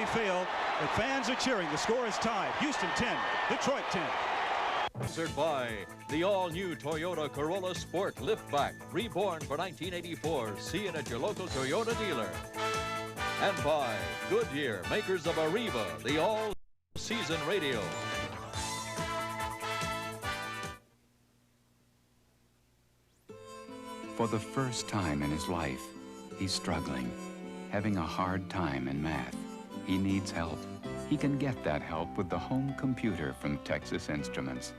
fail, the fans are cheering. The score is tied. Houston 10, Detroit 10. Sponsored by the all-new Toyota Corolla Sport Liftback, reborn for 1984. See it at your local Toyota dealer. And by Goodyear, makers of Arriva, the all-season radio. For the first time in his life, he's struggling, having a hard time in math. He needs help. He can get that help with the home computer from Texas Instruments.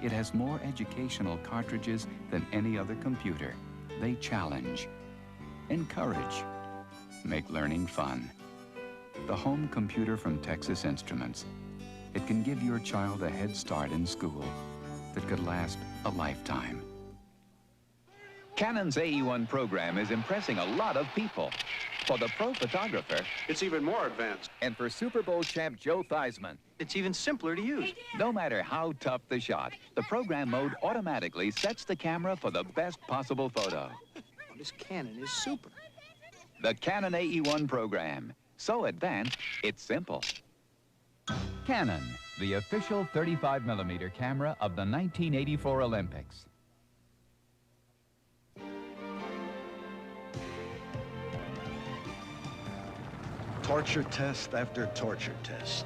It has more educational cartridges than any other computer. They challenge, encourage, make learning fun. The home computer from Texas Instruments. It can give your child a head start in school that could last a lifetime. Canon's AE1 program is impressing a lot of people. For the pro photographer, it's even more advanced. And for Super Bowl champ Joe Theismann, it's even simpler to use. No matter how tough the shot, the program mode automatically sets the camera for the best possible photo. This Canon is super. The Canon AE1 program. So advanced, it's simple. Canon, the official 35mm camera of the 1984 Olympics. Torture test after torture test.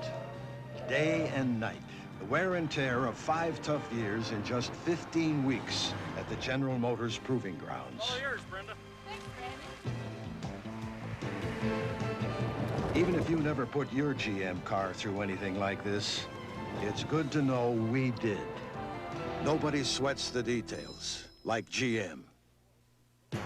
Day and night. The wear and tear of 5 tough years in just 15 weeks at the General Motors Proving Grounds. All yours, Brenda. Thanks, Randy. Even if you never put your GM car through anything like this, it's good to know we did. Nobody sweats the details like GM.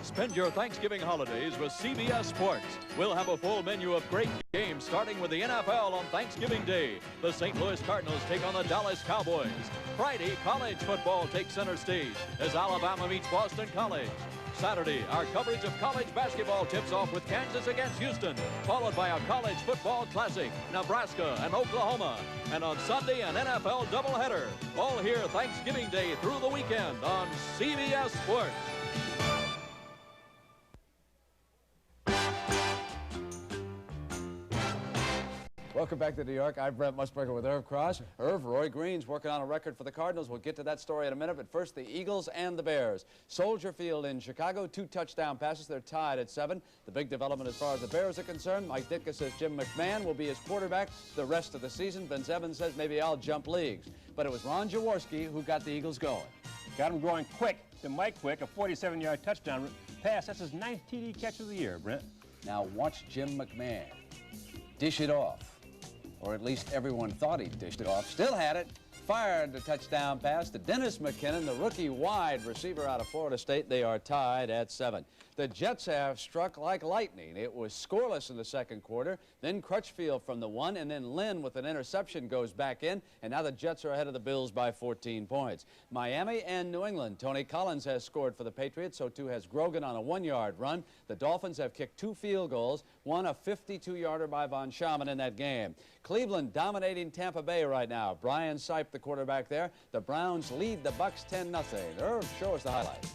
Spend your Thanksgiving holidays with CBS Sports. We'll have a full menu of great games starting with the NFL on Thanksgiving Day. The St. Louis Cardinals take on the Dallas Cowboys. Friday, college football takes center stage as Alabama meets Boston College. Saturday, our coverage of college basketball tips off with Kansas against Houston, followed by a college football classic, Nebraska and Oklahoma. And on Sunday, an NFL doubleheader. All here Thanksgiving Day through the weekend on CBS Sports. Welcome back to New York. I'm Brent Musburger with Irv Cross. Irv, Roy Green's working on a record for the Cardinals. We'll get to that story in a minute, but first the Eagles and the Bears. Soldier Field in Chicago, 2 touchdown passes. They're tied at 7. The big development as far as the Bears are concerned, Mike Ditka says Jim McMahon will be his quarterback the rest of the season. Vince Evans says maybe I'll jump leagues. But it was Ron Jaworski who got the Eagles going. Got him going quick to Mike Quick, a 47-yard touchdown pass. That's his 9th TD catch of the year, Brent. Now watch Jim McMahon dish it off. Or at least everyone thought he dished it off. Still had it. Fired the touchdown pass to Dennis McKinnon, the rookie wide receiver out of Florida State. They are tied at 7. The Jets have struck like lightning. It was scoreless in the second quarter. Then Crutchfield from the 1, and then Lynn with an interception goes back in, and now the Jets are ahead of the Bills by 14 points. Miami and New England. Tony Collins has scored for the Patriots, so too has Grogan on a 1-yard run. The Dolphins have kicked 2 field goals, one a 52-yarder by Von Schaman in that game. Cleveland dominating Tampa Bay right now. Brian Sipe, the quarterback there. The Browns lead the Bucs 10-0. Irv, show us the highlights.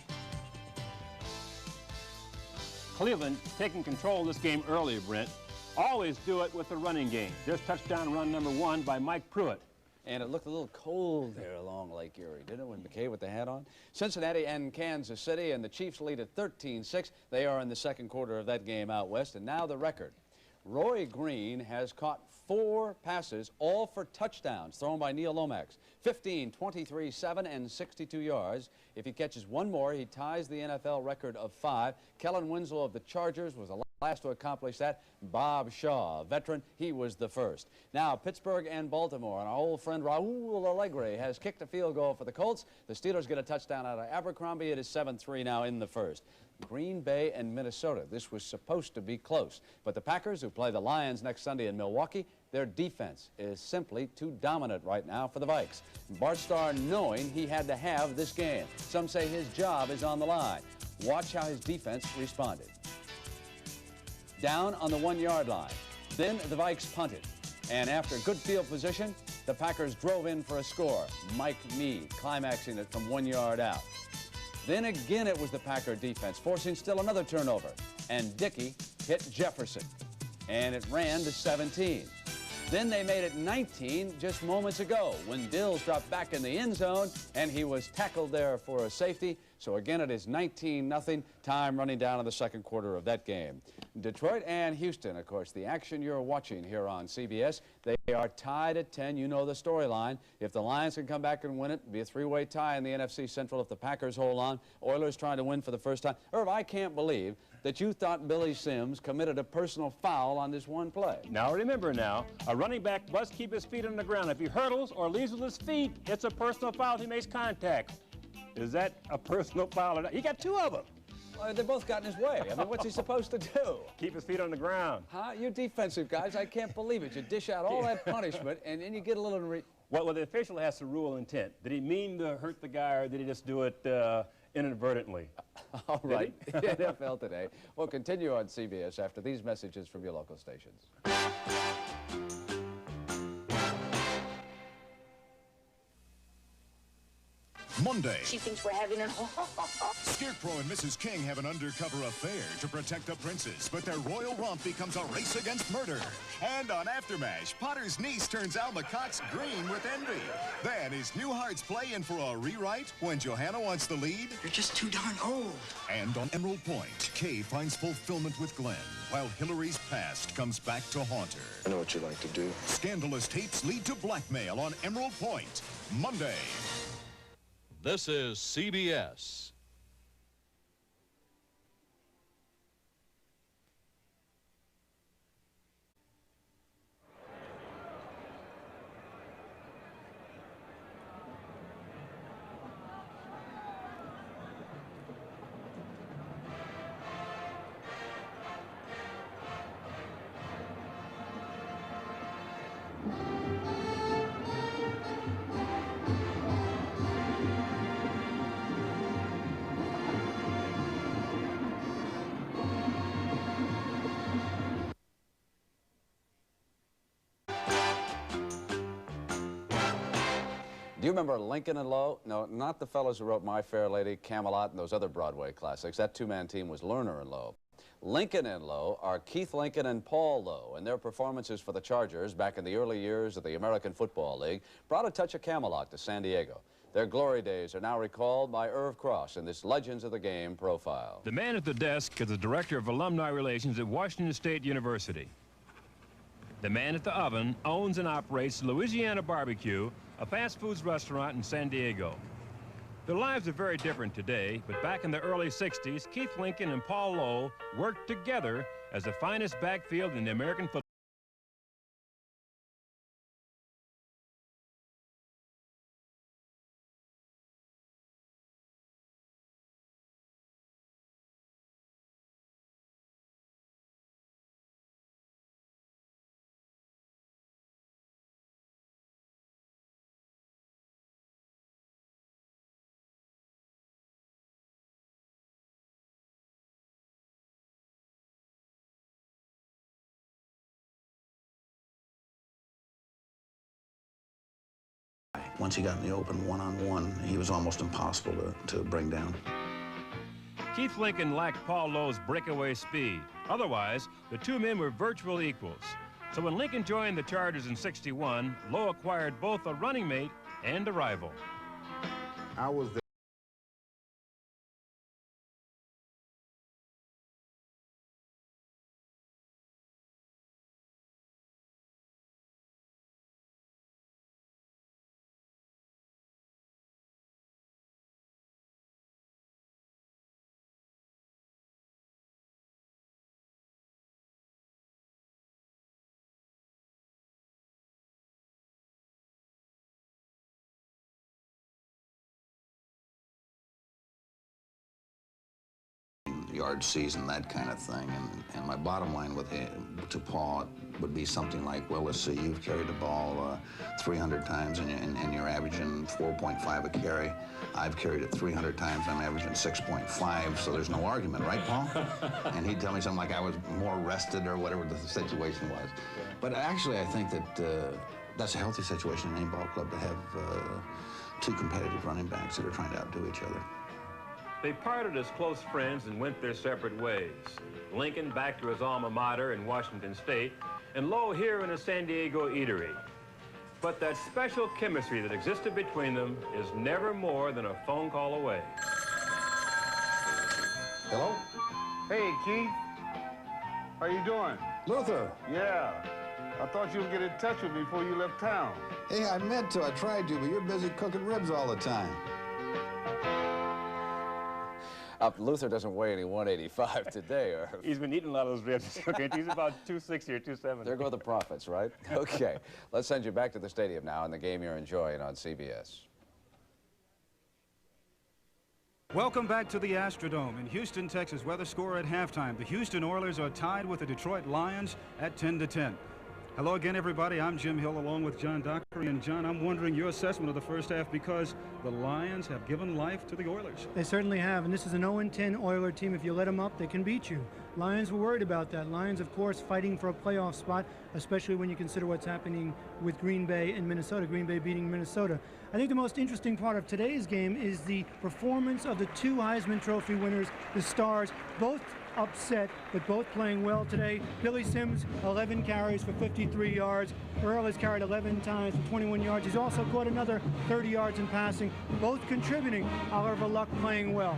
Cleveland taking control of this game early, Brent. Always do it with the running game. There's touchdown run number 1 by Mike Pruitt. And it looked a little cold there along Lake Erie, didn't it, with McKay with the hat on? Cincinnati and Kansas City, and the Chiefs lead at 13-6. They are in the second quarter of that game out west. And now the record. Roy Green has caught 4 passes, all for touchdowns, thrown by Neil Lomax. 15, 23, 7, and 62 yards. If he catches one more, he ties the NFL record of 5. Kellen Winslow of the Chargers was the last to accomplish that. Bob Shaw, a veteran, he was the first. Now, Pittsburgh and Baltimore, and our old friend Raul Allegre has kicked a field goal for the Colts. The Steelers get a touchdown out of Abercrombie. It is 7-3 now in the first. Green Bay and Minnesota. This was supposed to be close, but the Packers, who play the Lions next Sunday in Milwaukee, their defense is simply too dominant right now for the Vikes. Bart Starr knowing he had to have this game. Some say his job is on the line. Watch how his defense responded. Down on the 1-yard line. Then the Vikes punted. And after good field position, the Packers drove in for a score. Mike Meade climaxing it from 1 yard out. Then again it was the Packer defense, forcing still another turnover. And Dickey hit Jefferson. And it ran to 17. Then they made it 19 just moments ago when Dills dropped back in the end zone and he was tackled there for a safety. So again, it is 19-0, time running down in the second quarter of that game. Detroit and Houston, of course, the action you're watching here on CBS. They are tied at 10. You know the storyline. If the Lions can come back and win it, it'll be a three-way tie in the NFC Central if the Packers hold on. Oilers trying to win for the first time. Irv, I can't believe that you thought Billy Sims committed a personal foul on this one play. Now remember now, a running back must keep his feet on the ground. If he hurdles or leaves with his feet, it's a personal foul if he makes contact. Is that a personal foul or not? He got two of them. Well, they both got in his way. I mean, what's he supposed to do? Keep his feet on the ground. Huh? You defensive guys, I can't believe it. You dish out all that punishment, and then you get a little... Well, the official has to rule intent. Did he mean to hurt the guy, or did he just do it inadvertently? All right. NFL Today. We'll continue on CBS after these messages from your local stations. Monday. She thinks we're having an Scarecrow and Mrs. King have an undercover affair to protect the princess, but their royal romp becomes a race against murder. And on Aftermash, Potter's niece turns Alma Cox green with envy. Then is Newhart's play in for a rewrite when Johanna wants the lead? You're just too darn old. And on Emerald Point, Kay finds fulfillment with Glenn, while Hillary's past comes back to haunt her. I know what you like to do. Scandalous tapes lead to blackmail on Emerald Point, Monday. This is CBS. Do you remember Lincoln and Lowe? No, not the fellows who wrote My Fair Lady, Camelot, and those other Broadway classics. That two-man team was Lerner and Lowe. Lincoln and Lowe are Keith Lincoln and Paul Lowe, and their performances for the Chargers back in the early years of the American Football League brought a touch of Camelot to San Diego. Their glory days are now recalled by Irv Cross in this Legends of the Game profile. The man at the desk is the Director of Alumni Relations at Washington State University. The man at the oven owns and operates Louisiana Barbecue, a fast foods restaurant in San Diego. Their lives are very different today, but back in the early 60s, Keith Lincoln and Paul Lowe worked together as the finest backfield in the American football. Once he got in the open one-on-one, he was almost impossible to bring down. Keith Lincoln lacked Paul Lowe's breakaway speed. Otherwise, the two men were virtual equals. So when Lincoln joined the Chargers in '61, Lowe acquired both a running mate and a rival. I was there. Yard season, that kind of thing, and my bottom line with him, to Paul would be something like, well, let's see, you've carried the ball 300 times and you're averaging 4.5 a carry. I've carried it 300 times, I'm averaging 6.5, so there's no argument, right, Paul? And he'd tell me something like I was more rested or whatever the situation was. But actually, I think that that's a healthy situation in any ball club to have two competitive running backs that are trying to outdo each other. They parted as close friends and went their separate ways. Lincoln back to his alma mater in Washington State, and lo, here in a San Diego eatery. But that special chemistry that existed between them is never more than a phone call away. Hello? Hey, Keith. How you doing? Luther. Yeah. I thought you'd get in touch with me before you left town. Hey, I meant to. I tried to, but you're busy cooking ribs all the time. Luther doesn't weigh any 185 today, or... He's been eating a lot of those ribs. Okay, he's about 260 or 270. There go the profits, right? Okay, let's send you back to the stadium now and the game you're enjoying on CBS. Welcome back to the Astrodome in Houston, Texas, where the score at halftime. The Houston Oilers are tied with the Detroit Lions at 10-10. Hello again, everybody. I'm Jim Hill along with John Dockery. And John, I'm wondering your assessment of the first half because the Lions have given life to the Oilers. They certainly have, and this is an 0-10 Oiler team. If you let them up, they can beat you. Lions were worried about that. Lions, of course, fighting for a playoff spot, especially when you consider what's happening with Green Bay and Minnesota. Green Bay beating Minnesota. I think the most interesting part of today's game is the performance of the two Heisman Trophy winners, the Stars, both upset, but both playing well today. Billy Sims, 11 carries for 53 yards. Earl has carried 11 times for 21 yards. He's also caught another 30 yards in passing, both contributing. Oliver Luck playing well.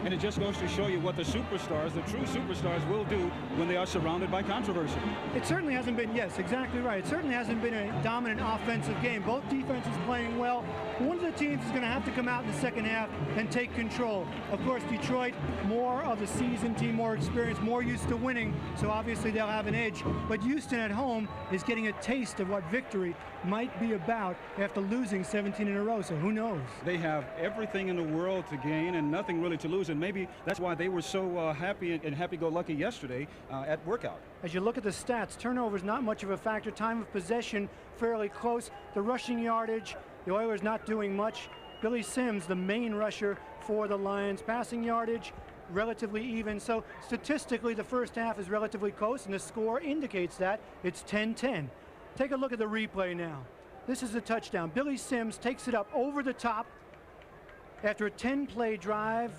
And it just goes to show you what the superstars, the true superstars, will do when they are surrounded by controversy. It certainly hasn't been, yes, exactly right. It certainly hasn't been a dominant offensive game. Both defenses playing well. One of the teams is going to have to come out in the second half and take control. Of course, Detroit, more of a seasoned team, more experienced, more used to winning, so obviously they'll have an edge. But Houston at home is getting a taste of what victory might be about after losing 17 in a row, so who knows? They have everything in the world to gain and nothing really to lose, and maybe that's why they were so happy and happy-go-lucky yesterday at workout. As you look at the stats, turnovers not much of a factor. Time of possession fairly close. The rushing yardage, the Oilers not doing much. Billy Sims, the main rusher for the Lions. Passing yardage, relatively even. So statistically, the first half is relatively close, and the score indicates that. It's 10-10. Take a look at the replay now. This is a touchdown. Billy Sims takes it up over the top after a 10-play drive,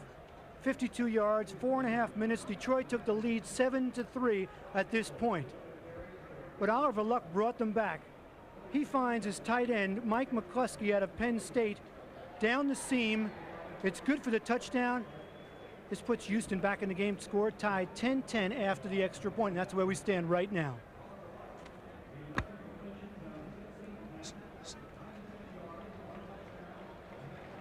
52 yards, 4.5 minutes. Detroit took the lead 7-3 at this point. But Oliver Luck brought them back. He finds his tight end, Mike McCluskey out of Penn State, down the seam. It's good for the touchdown. This puts Houston back in the game, score tied 10-10 after the extra point. And that's where we stand right now.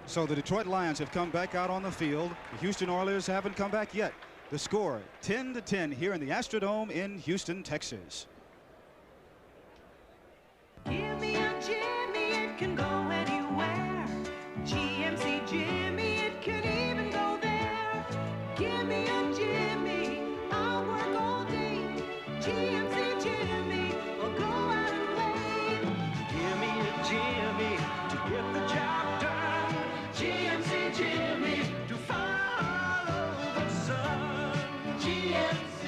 So the Detroit Lions have come back out on the field. The Houston Oilers haven't come back yet. The score 10-10 here in the Astrodome in Houston, Texas. Give me a Jimmy, it can go anywhere. GMC Jimmy, it can even go there. Give me a Jimmy, I'll work all day. GMC Jimmy, will go out and play. Give me a Jimmy to get the job done. GMC Jimmy to follow the sun. GMC,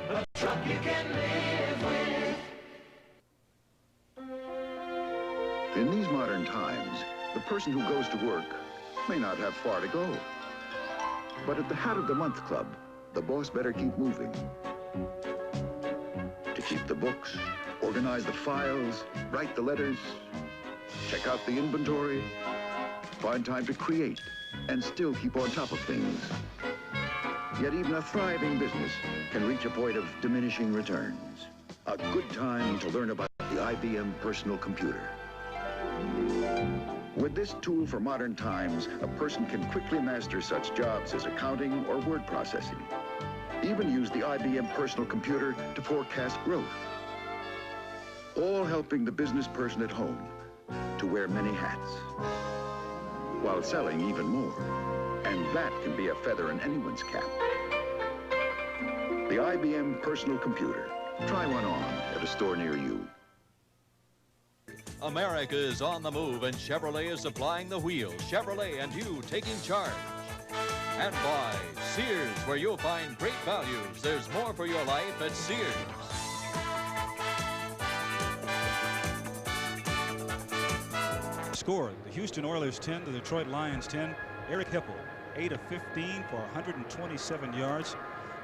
a truck you can live with. In these modern times, the person who goes to work may not have far to go. But at the Hat of the Month Club, the boss better keep moving. To keep the books, organize the files, write the letters, check out the inventory, find time to create, and still keep on top of things. Yet even a thriving business can reach a point of diminishing returns. A good time to learn about the IBM personal computer. With this tool for modern times, a person can quickly master such jobs as accounting or word processing. Even use the IBM personal computer to forecast growth. All helping the business person at home to wear many hats, while selling even more. And that can be a feather in anyone's cap. The IBM personal computer. Try one on at a store near you. America is on the move, and Chevrolet is supplying the wheels. Chevrolet and you taking charge. And by Sears, where you'll find great values. There's more for your life at Sears. Score, the Houston Oilers 10, the Detroit Lions 10. Eric Hipple, 8 of 15 for 127 yards.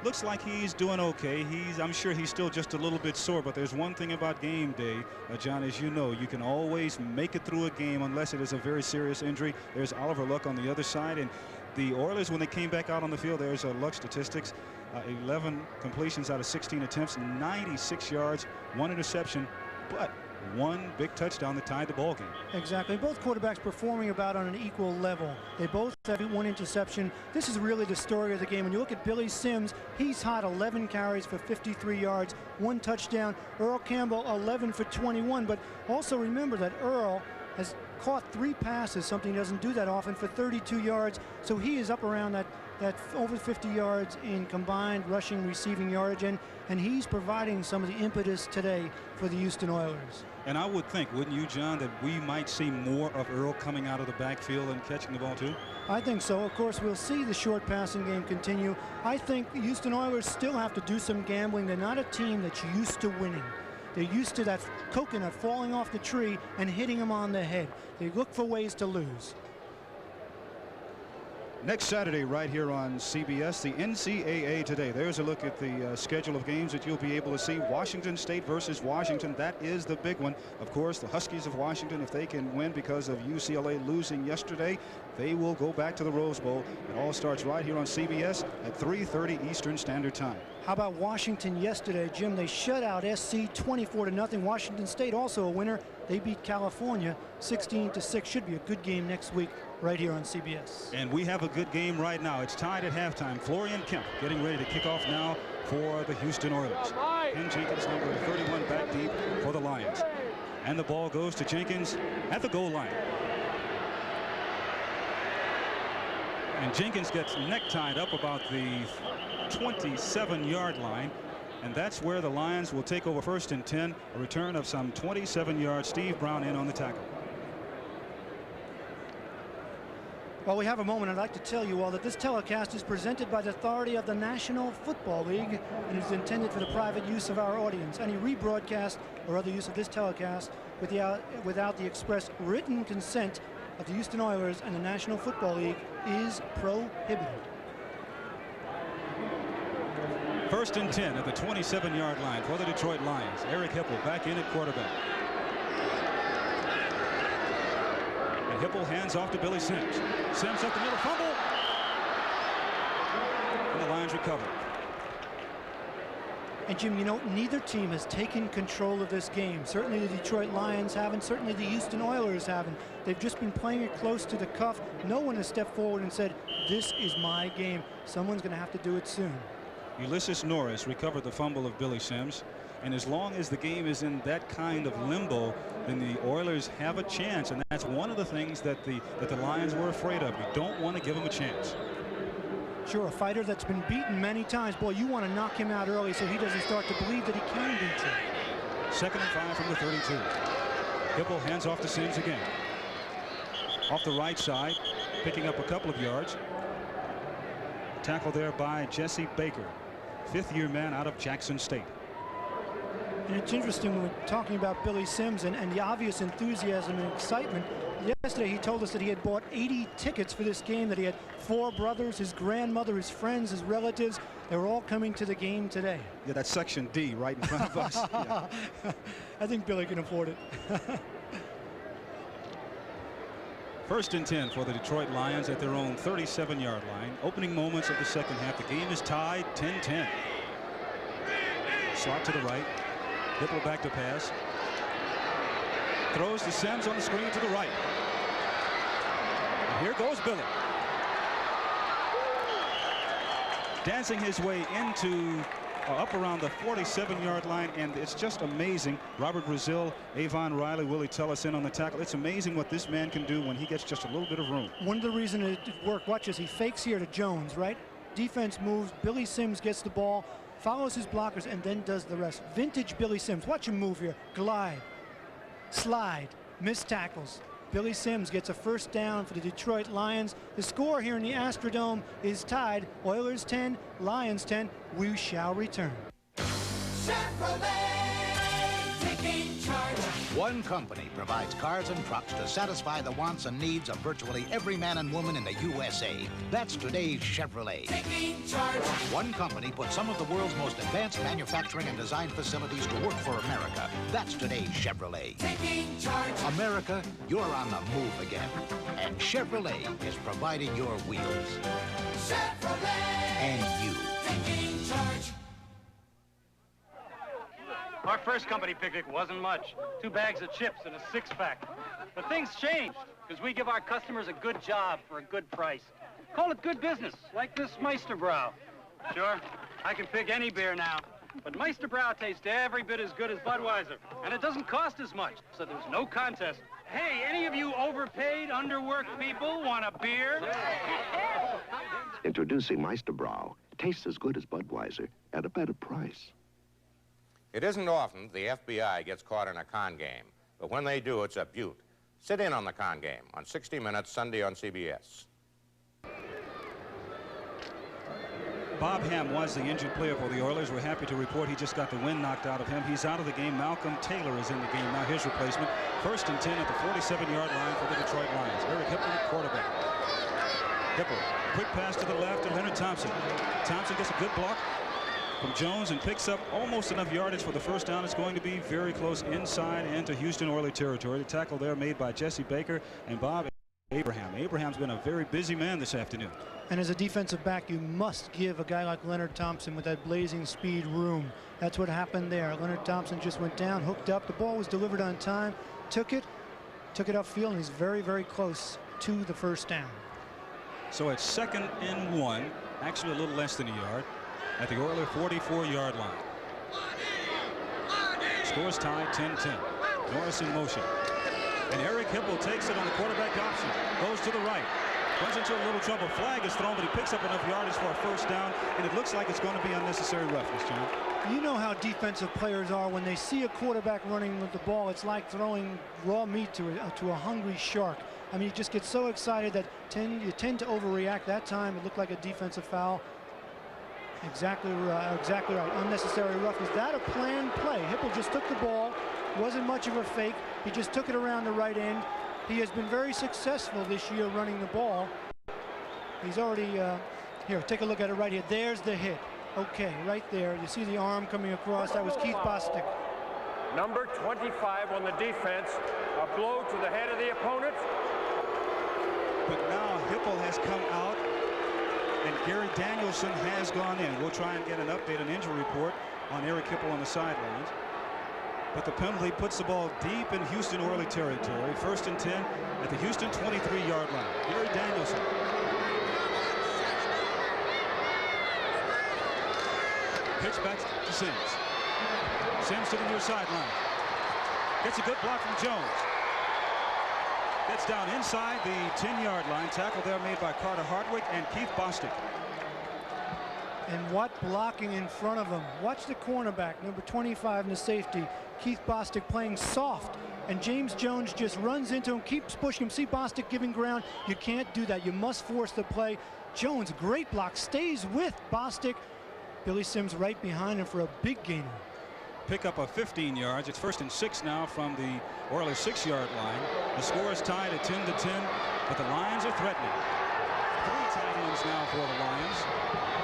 looks like he's doing okay. I'm sure he's still just a little bit sore, but there's one thing about game day, John, as you know, you can always make it through a game unless it is a very serious injury. There's Oliver Luck on the other side, and the Oilers, when they came back out on the field, there's Luck statistics, 11 completions out of 16 attempts, 96 yards, 1 interception, but 1 big touchdown that tied the ball game. Exactly. Both quarterbacks performing about on an equal level. They both have 1 interception. This is really the story of the game. When you look at Billy Sims, he's hot, 11 carries for 53 yards, 1 touchdown. Earl Campbell, 11 for 21. But also remember that Earl has caught 3 passes, something he doesn't do that often, for 32 yards. So he is up around that over 50 yards in combined rushing, receiving yardage, and he's providing some of the impetus today for the Houston Oilers. And I would think, wouldn't you, John, that we might see more of Earl coming out of the backfield and catching the ball too? I think so. Of course, we'll see the short passing game continue. I think the Houston Oilers still have to do some gambling. They're not a team that's used to winning. They're used to that coconut falling off the tree and hitting them on the head. They look for ways to lose. Next Saturday, right here on CBS, the NCAA Today. There's a look at the schedule of games that you'll be able to see. Washington State versus Washington. That is the big one. Of course, the Huskies of Washington, if they can win because of UCLA losing yesterday, they will go back to the Rose Bowl. It all starts right here on CBS at 3:30 Eastern Standard Time. How about Washington yesterday, Jim? They shut out SC 24-0. Washington State also a winner. They beat California 16-6. Should be a good game next week right here on CBS. And we have a good game right now. It's tied at halftime. Florian Kemp getting ready to kick off now for the Houston Oilers. And Jenkins, number 31, back deep for the Lions. And the ball goes to Jenkins at the goal line. And Jenkins gets neck-tied up about the 27-yard line. And that's where the Lions will take over 1st and 10. A return of some 27 yards. Steve Brown in on the tackle. While we have a moment, I'd like to tell you all that this telecast is presented by the authority of the National Football League and is intended for the private use of our audience. Any rebroadcast or other use of this telecast without the express written consent of the Houston Oilers and the National Football League is prohibited. 1st and 10 at the 27-yard line for the Detroit Lions. Eric Hipple back in at quarterback. And Hipple hands off to Billy Sims. Sims up the middle, fumble. And the Lions recover. And Jim, you know, neither team has taken control of this game. Certainly the Detroit Lions haven't. Certainly the Houston Oilers haven't. They've just been playing it close to the cuff. No one has stepped forward and said, this is my game. Someone's going to have to do it soon. Ulysses Norris recovered the fumble of Billy Sims, and as long as the game is in that kind of limbo, then the Oilers have a chance, and that's one of the things that the Lions were afraid of. You don't want to give them a chance. Sure, a fighter that's been beaten many times. Boy, you want to knock him out early so he doesn't start to believe that he can beat you. 2nd and 5 from the 32. Hipple hands off to Sims again. Off the right side, picking up a couple of yards. Tackle there by Jesse Baker, 5th-year man out of Jackson State. And it's interesting when we're talking about Billy Sims and the obvious enthusiasm and excitement. Yesterday he told us that he had bought 80 tickets for this game, that he had 4 brothers, his grandmother, his friends, his relatives. They were all coming to the game today. Yeah, that's section D right in front of us. Yeah. I think Billy can afford it. 1st and 10 for the Detroit Lions at their own 37-yard line. Opening moments of the second half. The game is tied 10-10. Slot to the right. Hipple back to pass. Throws to Sims on the screen to the right. And here goes Billy. Dancing his way into up around the 47-yard line, and it's just amazing. Robert Brazil, Avon Riley, Willie Tellis in on the tackle. It's amazing what this man can do when he gets just a little bit of room. One of the reasons it worked, watch as he fakes here to Jones, right? Defense moves, Billy Sims gets the ball, follows his blockers, and then does the rest. Vintage Billy Sims. Watch him move here. Glide, slide, missed tackles. Billy Sims gets a 1st down for the Detroit Lions. The score here in the Astrodome is tied. Oilers 10, Lions 10. We shall return. Chevrolet taking charge. One company provides cars and trucks to satisfy the wants and needs of virtually every man and woman in the USA. That's today's Chevrolet. Taking charge. One company puts some of the world's most advanced manufacturing and design facilities to work for America. That's today's Chevrolet. Taking charge. America, you're on the move again. And Chevrolet is providing your wheels. Chevrolet. And you. Taking charge. Our first company picnic wasn't much. 2 bags of chips and a 6-pack. But things changed, because we give our customers a good job for a good price. Call it good business, like this Meisterbrow. Sure, I can pick any beer now, but Meisterbrow tastes every bit as good as Budweiser, and it doesn't cost as much, so there's no contest. Hey, any of you overpaid, underworked people want a beer? Introducing Meisterbrow. Tastes as good as Budweiser at a better price. It isn't often the FBI gets caught in a con game, but when they do, it's a beaut. Sit in on the con game on 60 Minutes, Sunday on CBS. Bob Ham was the injured player for the Oilers. We're happy to report he just got the wind knocked out of him. He's out of the game. Malcolm Taylor is in the game now, his replacement. 1st and 10 at the 47-yard line for the Detroit Lions. Eric Hipple, quarterback. Hipple, quick pass to the left to Leonard Thompson. Thompson gets a good block from Jones and picks up almost enough yardage for the first down. It's going to be very close inside into Houston Oilers territory. The tackle there made by Jesse Baker and Bob Abraham. Abraham's been a very busy man this afternoon. And as a defensive back, you must give a guy like Leonard Thompson with that blazing speed room. That's what happened there. Leonard Thompson just went down, hooked up. The ball was delivered on time, took it upfield, and he's very, very close to the first down. So it's 2nd and 1, actually a little less than a yard, at the Oilers 44-yard line. Scores tied 10-10. Norris in motion. And Eric Hipple takes it on the quarterback option. Goes to the right. Runs into a little trouble. Flag is thrown, but he picks up enough yardage for a first down, and it looks like it's going to be unnecessary roughness, John. You know how defensive players are. When they see a quarterback running with the ball, it's like throwing raw meat to a hungry shark. I mean, you just get so excited that you tend to overreact. That time, it looked like a defensive foul. Exactly right. Unnecessary roughness. That a planned play. Hipple just took the ball. Wasn't much of a fake. He just took it around the right end. He has been very successful this year running the ball. He's already here. Take a look at it right here. There's the hit. Okay, right there. You see the arm coming across. That was Keith Bostic. Number 25 on the defense. A blow to the head of the opponent. But now Hipple has come out, and Gary Danielson has gone in. We'll try and get an update, an injury report on Eric Hipple on the sidelines. But the penalty puts the ball deep in Houston Oilers territory. 1st and 10 at the Houston 23-yard line. Gary Danielson. Pitch back to Sims. Sims to the near sideline. Gets a good block from Jones. Gets down inside the 10-yard line. Tackle there made by Carter Hartwick and Keith Bostic. And what blocking in front of him. Watch the cornerback, number 25 in the safety. Keith Bostic playing soft. And James Jones just runs into him, keeps pushing him. See Bostic giving ground. You can't do that. You must force the play. Jones, great block, stays with Bostic. Billy Sims right behind him for a big gainer. Pick up of 15 yards. It's 1st and 6 now from the Oilers 6-yard line. The score is tied at 10-10, but the Lions are threatening. 3 tight ends now for the Lions.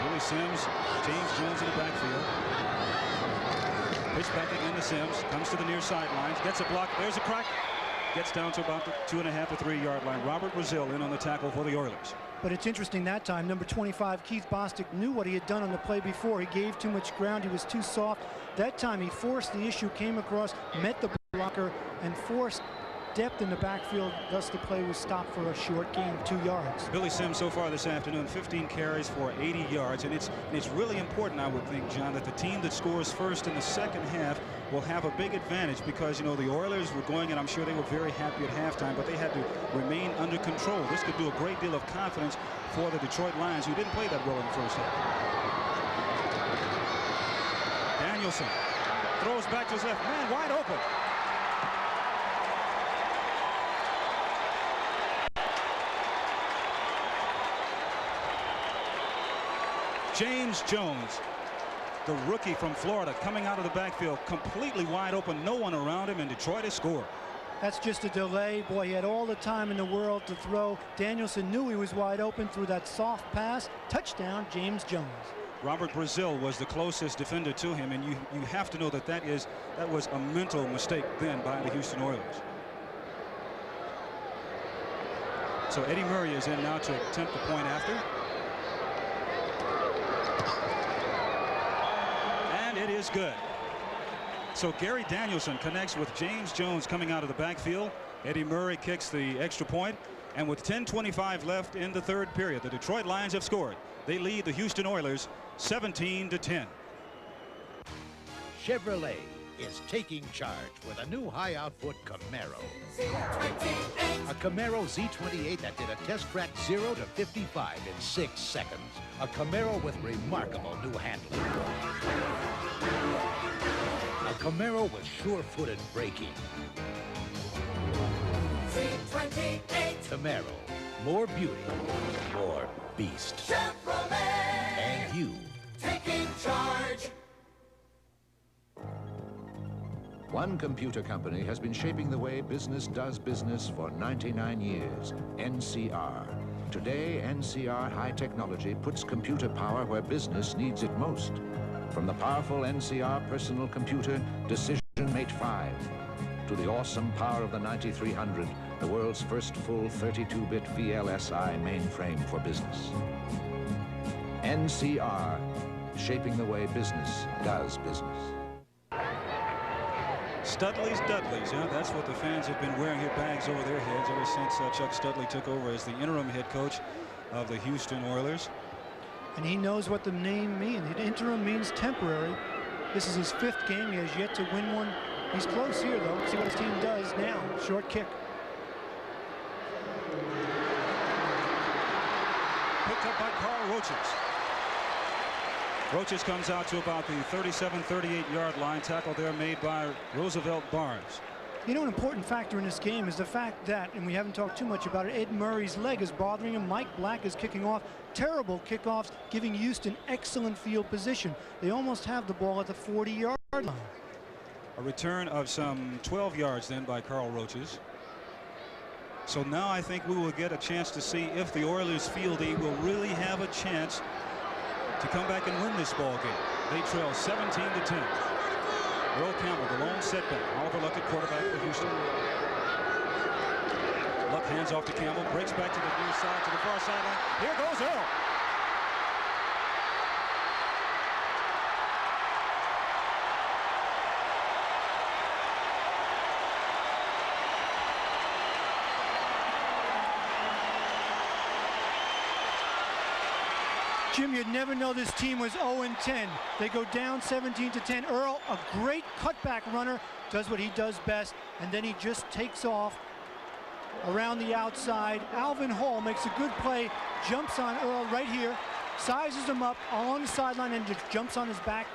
Billy Sims, James Jones in the backfield. Pitch back again to Sims. Comes to the near sidelines. Gets a block. There's a crack. Gets down to about the 2.5 to 3-yard line. Robert Brazil in on the tackle for the Oilers. But it's interesting that time, number 25, Keith Bostic, knew what he had done on the play before. He gave too much ground. He was too soft. That time he forced the issue, came across, met the blocker, and forced depth in the backfield. Thus the play was stopped for a short gain of 2 yards. Billy Sims so far this afternoon, 15 carries for 80 yards. And it's really important, I would think, John, that the team that scores first in the second half will have a big advantage, because, you know, the Oilers were going, and I'm sure they were very happy at halftime, but they had to remain under control. This could do a great deal of confidence for the Detroit Lions, who didn't play that well in the first half. Danielson throws back to his left. Man, wide open. James Jones the rookie from Florida, coming out of the backfield, completely wide open, no one around him, and Detroit has scored. That's just a delay. Boy, he had all the time in the world to throw. Danielson knew he was wide open, threw that soft pass. Touchdown, James Jones. Robert Brazil was the closest defender to him, and you have to know that that was a mental mistake then by the Houston Oilers. So Eddie Murray is in now to attempt the point after. And it is good. So Gary Danielson connects with James Jones coming out of the backfield. Eddie Murray kicks the extra point, and with 10:25 left in the third period, the Detroit Lions have scored. They lead the Houston Oilers 17-10. Chevrolet is taking charge with a new high-output Camaro. A Camaro Z28 that did a test track 0 to 55 in 6 seconds. A Camaro with remarkable new handling. A Camaro with sure-footed braking. Z28 Camaro. More beauty, more beast. Chevrolet. And you. Taking charge. One computer company has been shaping the way business does business for 99 years, NCR. Today, NCR High Technology puts computer power where business needs it most. From the powerful NCR personal computer, Decision Mate 5, to the awesome power of the 9300, the world's first full 32-bit VLSI mainframe for business. NCR, shaping the way business does business. Studley's Dudleys, yeah, that's what the fans have been wearing here, bags over their heads ever since Chuck Studley took over as the interim head coach of the Houston Oilers. And he knows what the name means. Interim means temporary. This is his 5th game. He has yet to win one. He's close here, though. See what his team does now. Short kick. Picked up by Carl Roaches. Roaches comes out to about the 37-38-yard line. Tackle there made by Roosevelt Barnes. You know, an important factor in this game is the fact that, and we haven't talked too much about it, Ed Murray's leg is bothering him. Mike Black is kicking off. Terrible kickoffs, giving Houston excellent field position. They almost have the ball at the 40-yard line. A return of some 12 yards then by Carl Roaches. So now I think we will get a chance to see if the Oilers feel they will really have a chance to come back and win this ball game. They trail 17-10. Earl Campbell, the lone setback. Oliver Luck at quarterback for Houston. Luck hands off to Campbell, breaks back to the near side, to the far sideline. Here goes Earl. Jim, you'd never know this team was 0-10. They go down 17-10. Earl, a great cutback runner, does what he does best, and then he just takes off around the outside. Alvin Hall makes a good play, jumps on Earl right here, sizes him up along the sideline, and just jumps on his back,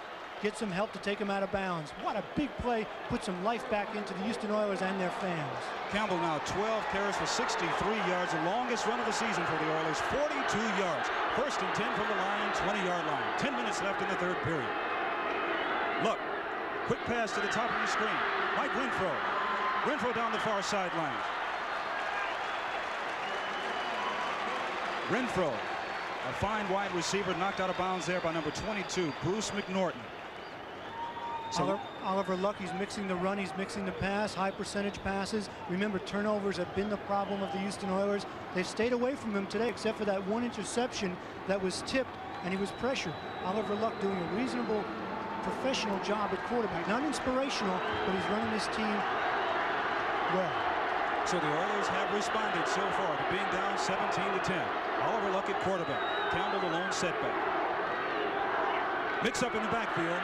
gets some help to take him out of bounds. What a big play, put some life back into the Houston Oilers and their fans. Campbell now 12 carries for 63 yards, the longest run of the season for the Oilers, 42 yards. 1st and 10 from the Lion, 20-yard line. 10 minutes left in the third period. Look, quick pass to the top of the screen. Mike Renfro. Renfro down the far sideline. Renfro, a fine wide receiver, knocked out of bounds there by number 22, Bruce McNorton. So Oliver Luck, he's mixing the run, he's mixing the pass, high percentage passes. Remember, turnovers have been the problem of the Houston Oilers. They've stayed away from him today, except for that one interception that was tipped, and he was pressured. Oliver Luck doing a reasonable, professional job at quarterback. Not inspirational, but he's running his team well. So the Oilers have responded so far to being down 17-10. Oliver Luck at quarterback. Campbell the lone setback. Mix up in the backfield.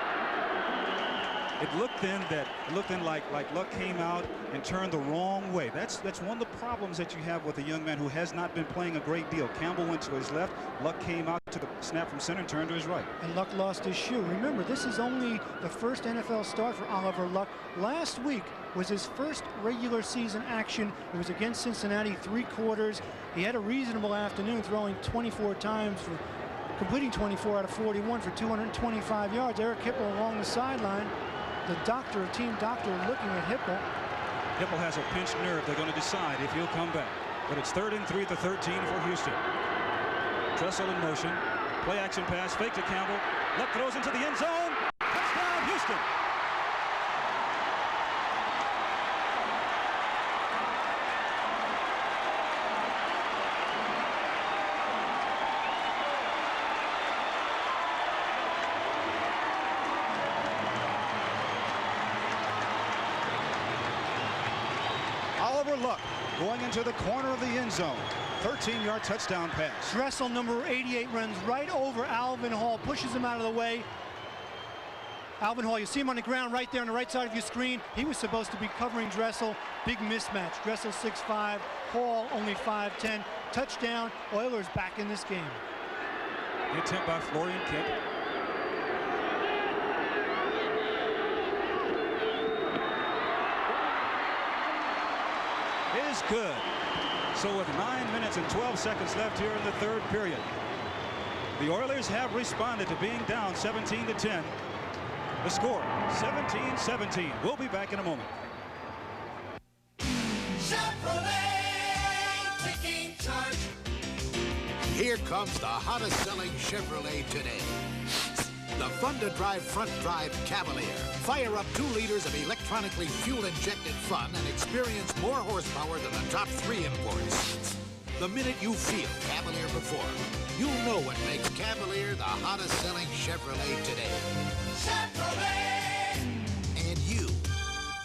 It looked then like Luck came out and turned the wrong way. That's one of the problems that you have with a young man who has not been playing a great deal. Campbell went to his left. Luck came out to the snap from center and turned to his right. And Luck lost his shoe. Remember, this is only the first NFL start for Oliver Luck. Last week was his first regular season action. It was against Cincinnati, 3 quarters. He had a reasonable afternoon, throwing 24 times for completing 24 out of 41 for 225 yards. Eric Hipple along the sideline. The doctor, team doctor, looking at Hipple. Hipple has a pinched nerve. They're going to decide if he'll come back. But it's 3rd and 3 at the 13 for Houston. Dressel in motion. Play action pass. Fake to Campbell. Luck throws into the end zone. Touchdown, Houston. Luck going into the corner of the end zone. 13-yard touchdown pass. Dressel, number 88, runs right over Alvin Hall, pushes him out of the way. Alvin Hall, you see him on the ground right there on the right side of your screen. He was supposed to be covering Dressel. Big mismatch. Dressel 6'5", Hall only 5'10". Touchdown. Oilers back in this game. The attempt by Florian Kemp. Is good. So with 9 minutes and 12 seconds left here in the 3rd period, the Oilers have responded to being down 17-10. The score, 17-17. We'll be back in a moment. Taking charge. Here comes the hottest selling Chevrolet today. The fun-to-drive front-drive Cavalier. Fire up 2 liters of electronically fuel-injected fun and experience more horsepower than the top 3 imports. The minute you feel Cavalier perform, you'll know what makes Cavalier the hottest-selling Chevrolet today. Chevrolet! And you,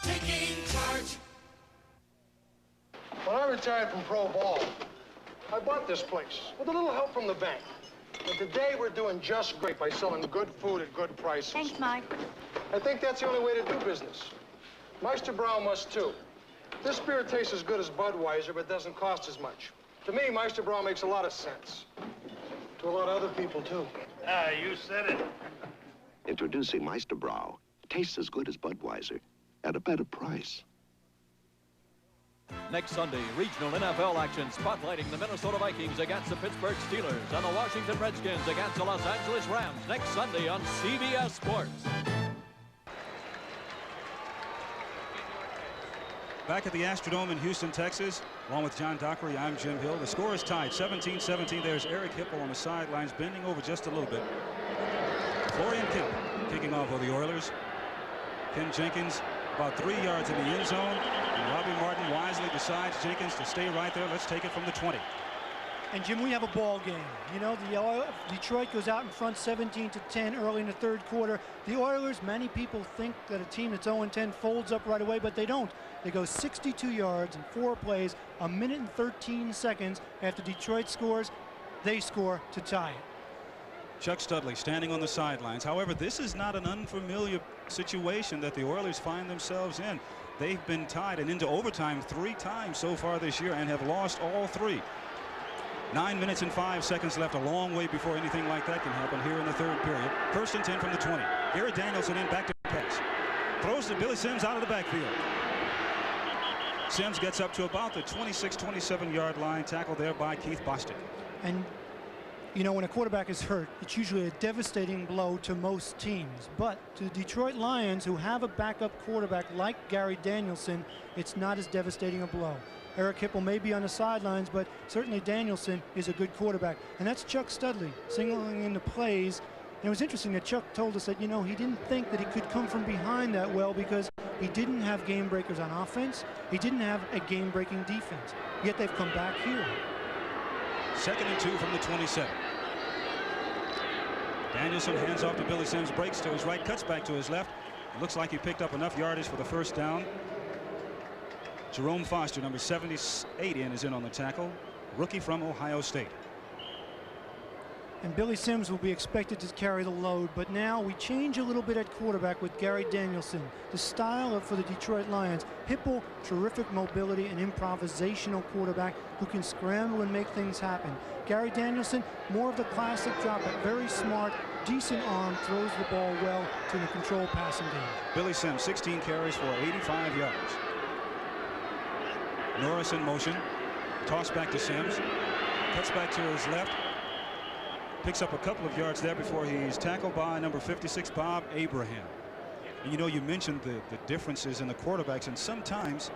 taking charge. When I retired from pro ball, I bought this place with a little help from the bank. And today we're doing just great by selling good food at good prices. Thanks, Mike. I think that's the only way to do business. Meister Brau must too. This beer tastes as good as Budweiser, but doesn't cost as much. To me, Meister Brau makes a lot of sense. To a lot of other people, too. Ah, you said it. Introducing Meister Brau. Tastes as good as Budweiser at a better price. Next Sunday, regional NFL action spotlighting the Minnesota Vikings against the Pittsburgh Steelers and the Washington Redskins against the Los Angeles Rams next Sunday on CBS Sports. Back at the Astrodome in Houston, Texas, along with John Dockery, I'm Jim Hill. The score is tied, 17-17. There's Eric Hipple on the sidelines, bending over just a little bit. Florian Kemp kicking off for the Oilers. Ken Jenkins about 3 yards in the end zone. And Robbie Martin wisely decides Jenkins to stay right there. Let's take it from the 20. And Jim, we have a ball game. You know, Detroit goes out in front 17-10 early in the 3rd quarter. The Oilers, many people think that a team that's 0-10 folds up right away, but they don't. They go 62 yards in 4 plays, 1 minute and 13 seconds after Detroit scores. They score to tie it. Chuck Studley standing on the sidelines. However, this is not an unfamiliar situation that the Oilers find themselves in. They've been tied and into overtime 3 times so far this year and have lost all 3. 9 minutes and 5 seconds left, a long way before anything like that can happen here in the 3rd period. 1st and 10 from the 20. Gary Danielson in back to pass. Throws to Billy Sims out of the backfield. Sims gets up to about the 26-27 yard line, tackled there by Keith Bostic. And you know, when a quarterback is hurt, it's usually a devastating blow to most teams. But to the Detroit Lions, who have a backup quarterback like Gary Danielson, it's not as devastating a blow. Eric Hipple may be on the sidelines, but certainly Danielson is a good quarterback. And that's Chuck Studley signaling in the plays. And it was interesting that Chuck told us that, you know, he didn't think that he could come from behind that well because he didn't have game breakers on offense. He didn't have a game-breaking defense. Yet they've come back here. 2nd and 2 from the 27. Danielson hands off to Billy Sims, breaks to his right, cuts back to his left. It looks like he picked up enough yardage for the 1st down. Jerome Foster, number 78 is in on the tackle, rookie from Ohio State. And Billy Sims will be expected to carry the load, but now we change a little bit at quarterback with Gary Danielson. The style for the Detroit Lions. Hipple, terrific mobility and improvisational quarterback who can scramble and make things happen. Gary Danielson, more of the classic drop, but very smart, decent arm, throws the ball well to the control passing game. Billy Sims, 16 carries for 85 yards. Norris in motion, toss back to Sims, cuts back to his left. Picks up a couple of yards there before he's tackled by number 56, Bob Abraham. And you know, you mentioned the differences in the quarterbacks, and sometimes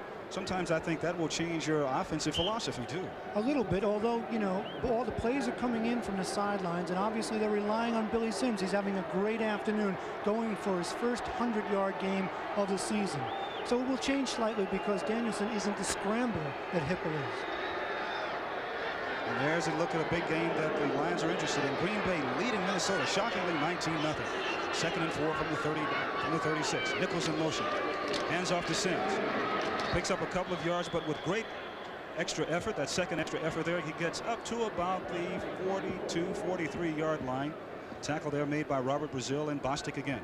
I think that will change your offensive philosophy too. A little bit, although, you know, all the plays are coming in from the sidelines, and obviously they're relying on Billy Sims. He's having a great afternoon, going for his first 100-yard game of the season. So it will change slightly because Danielson isn't the scrambler that Hipple is. And there's a look at a big game that the Lions are interested in. Green Bay leading Minnesota shockingly 19-0. 2nd and 4 from the 36. Nichols in motion. Hands off to Sims. Picks up a couple of yards, but with great extra effort, that second extra effort there, he gets up to about the 42, 43-yard line. Tackle there made by Robert Brazil and Bostic again.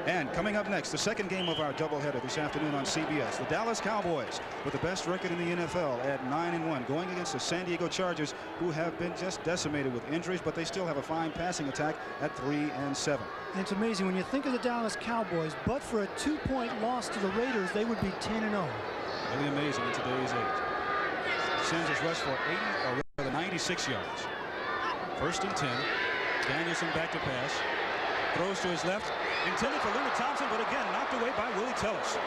And coming up next, the second game of our doubleheader this afternoon on CBS. The Dallas Cowboys with the best record in the NFL at 9-1, going against the San Diego Chargers, who have been just decimated with injuries, but they still have a fine passing attack at 3-7. And it's amazing when you think of the Dallas Cowboys, but for a 2-point loss to the Raiders, they would be 10-0. Really amazing in today's age. Sims has rushed for 96 yards. 1st and 10. Danielson back to pass. Throws to his left. Intended for Leonard Thompson, but again knocked away by Willie Tellis.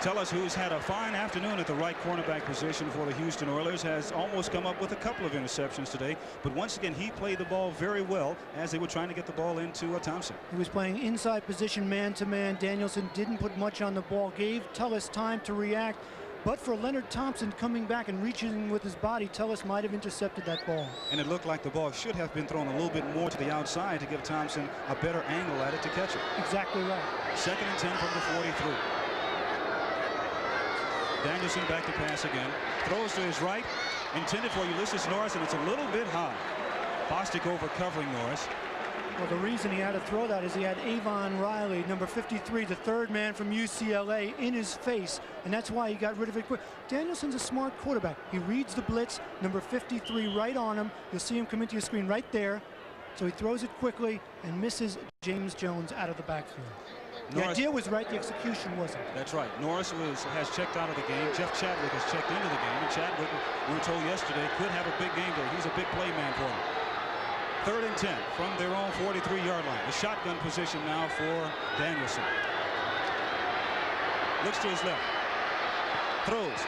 Tellis, who's had a fine afternoon at the right cornerback position for the Houston Oilers, has almost come up with a couple of interceptions today. But once again, he played the ball very well as they were trying to get the ball into Thompson. He was playing inside position, man-to-man. Danielson didn't put much on the ball, gave Tellis time to react. But for Leonard Thompson coming back and reaching with his body, Tellis might have intercepted that ball. And it looked like the ball should have been thrown a little bit more to the outside to give Thompson a better angle at it to catch it. Exactly right. 2nd and 10 from the 43. Danielson back to pass again. Throws to his right. Intended for Ulysses Norris, and it's a little bit high. Bostic over covering Norris. Well, the reason he had to throw that is he had Avon Riley, number 53, the 3rd man from UCLA, in his face, and that's why he got rid of it quick. Danielson's a smart quarterback. He reads the blitz, number 53 right on him. You'll see him come into your screen right there. So he throws it quickly and misses James Jones out of the backfield. The idea was right, the execution wasn't. That's right. Norris has checked out of the game. Jeff Chadwick has checked into the game, and Chadwick, we were told yesterday, could have a big game there. He's a big play man for him. 3rd and 10 from their own 43-yard line. The shotgun position now for Danielson. Looks to his left. Throws.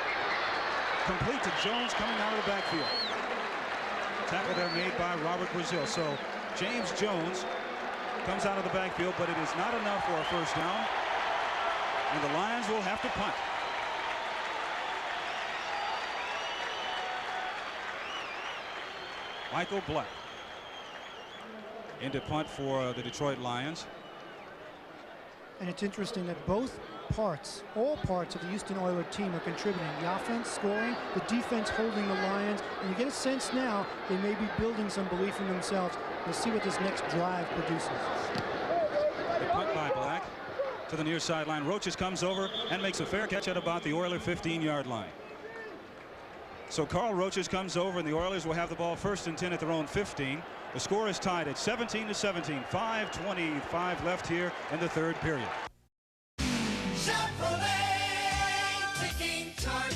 Complete to Jones coming out of the backfield. Tackle there made by Robert Brazil. So James Jones comes out of the backfield, but it is not enough for a first down. And the Lions will have to punt. Michael Black into punt for the Detroit Lions. And it's interesting that both parts, all parts of the Houston Oilers team are contributing. The offense scoring, the defense holding the Lions, and you get a sense now they may be building some belief in themselves. We'll see what this next drive produces. The punt by Black to the near sideline. Roaches comes over and makes a fair catch at about the Oiler 15-yard line. So Carl Roaches comes over, and the Oilers will have the ball 1st and 10 at their own 15. The score is tied at 17-17. 5:25 left here in the 3rd period. Taking charge.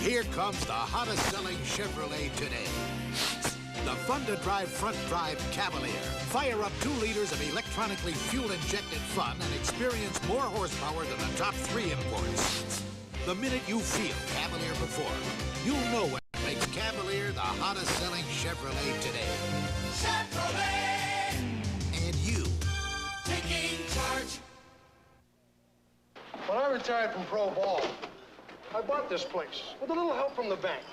Here comes the hottest selling Chevrolet today. The fun-to-drive front-drive Cavalier. Fire up 2 liters of electronically fuel-injected fun and experience more horsepower than the top 3 imports. The minute you feel Cavalier before, you'll know what makes Cavalier the hottest selling Chevrolet today. Chevrolet! And you, taking charge. When I retired from pro ball, I bought this place with a little help from the bank.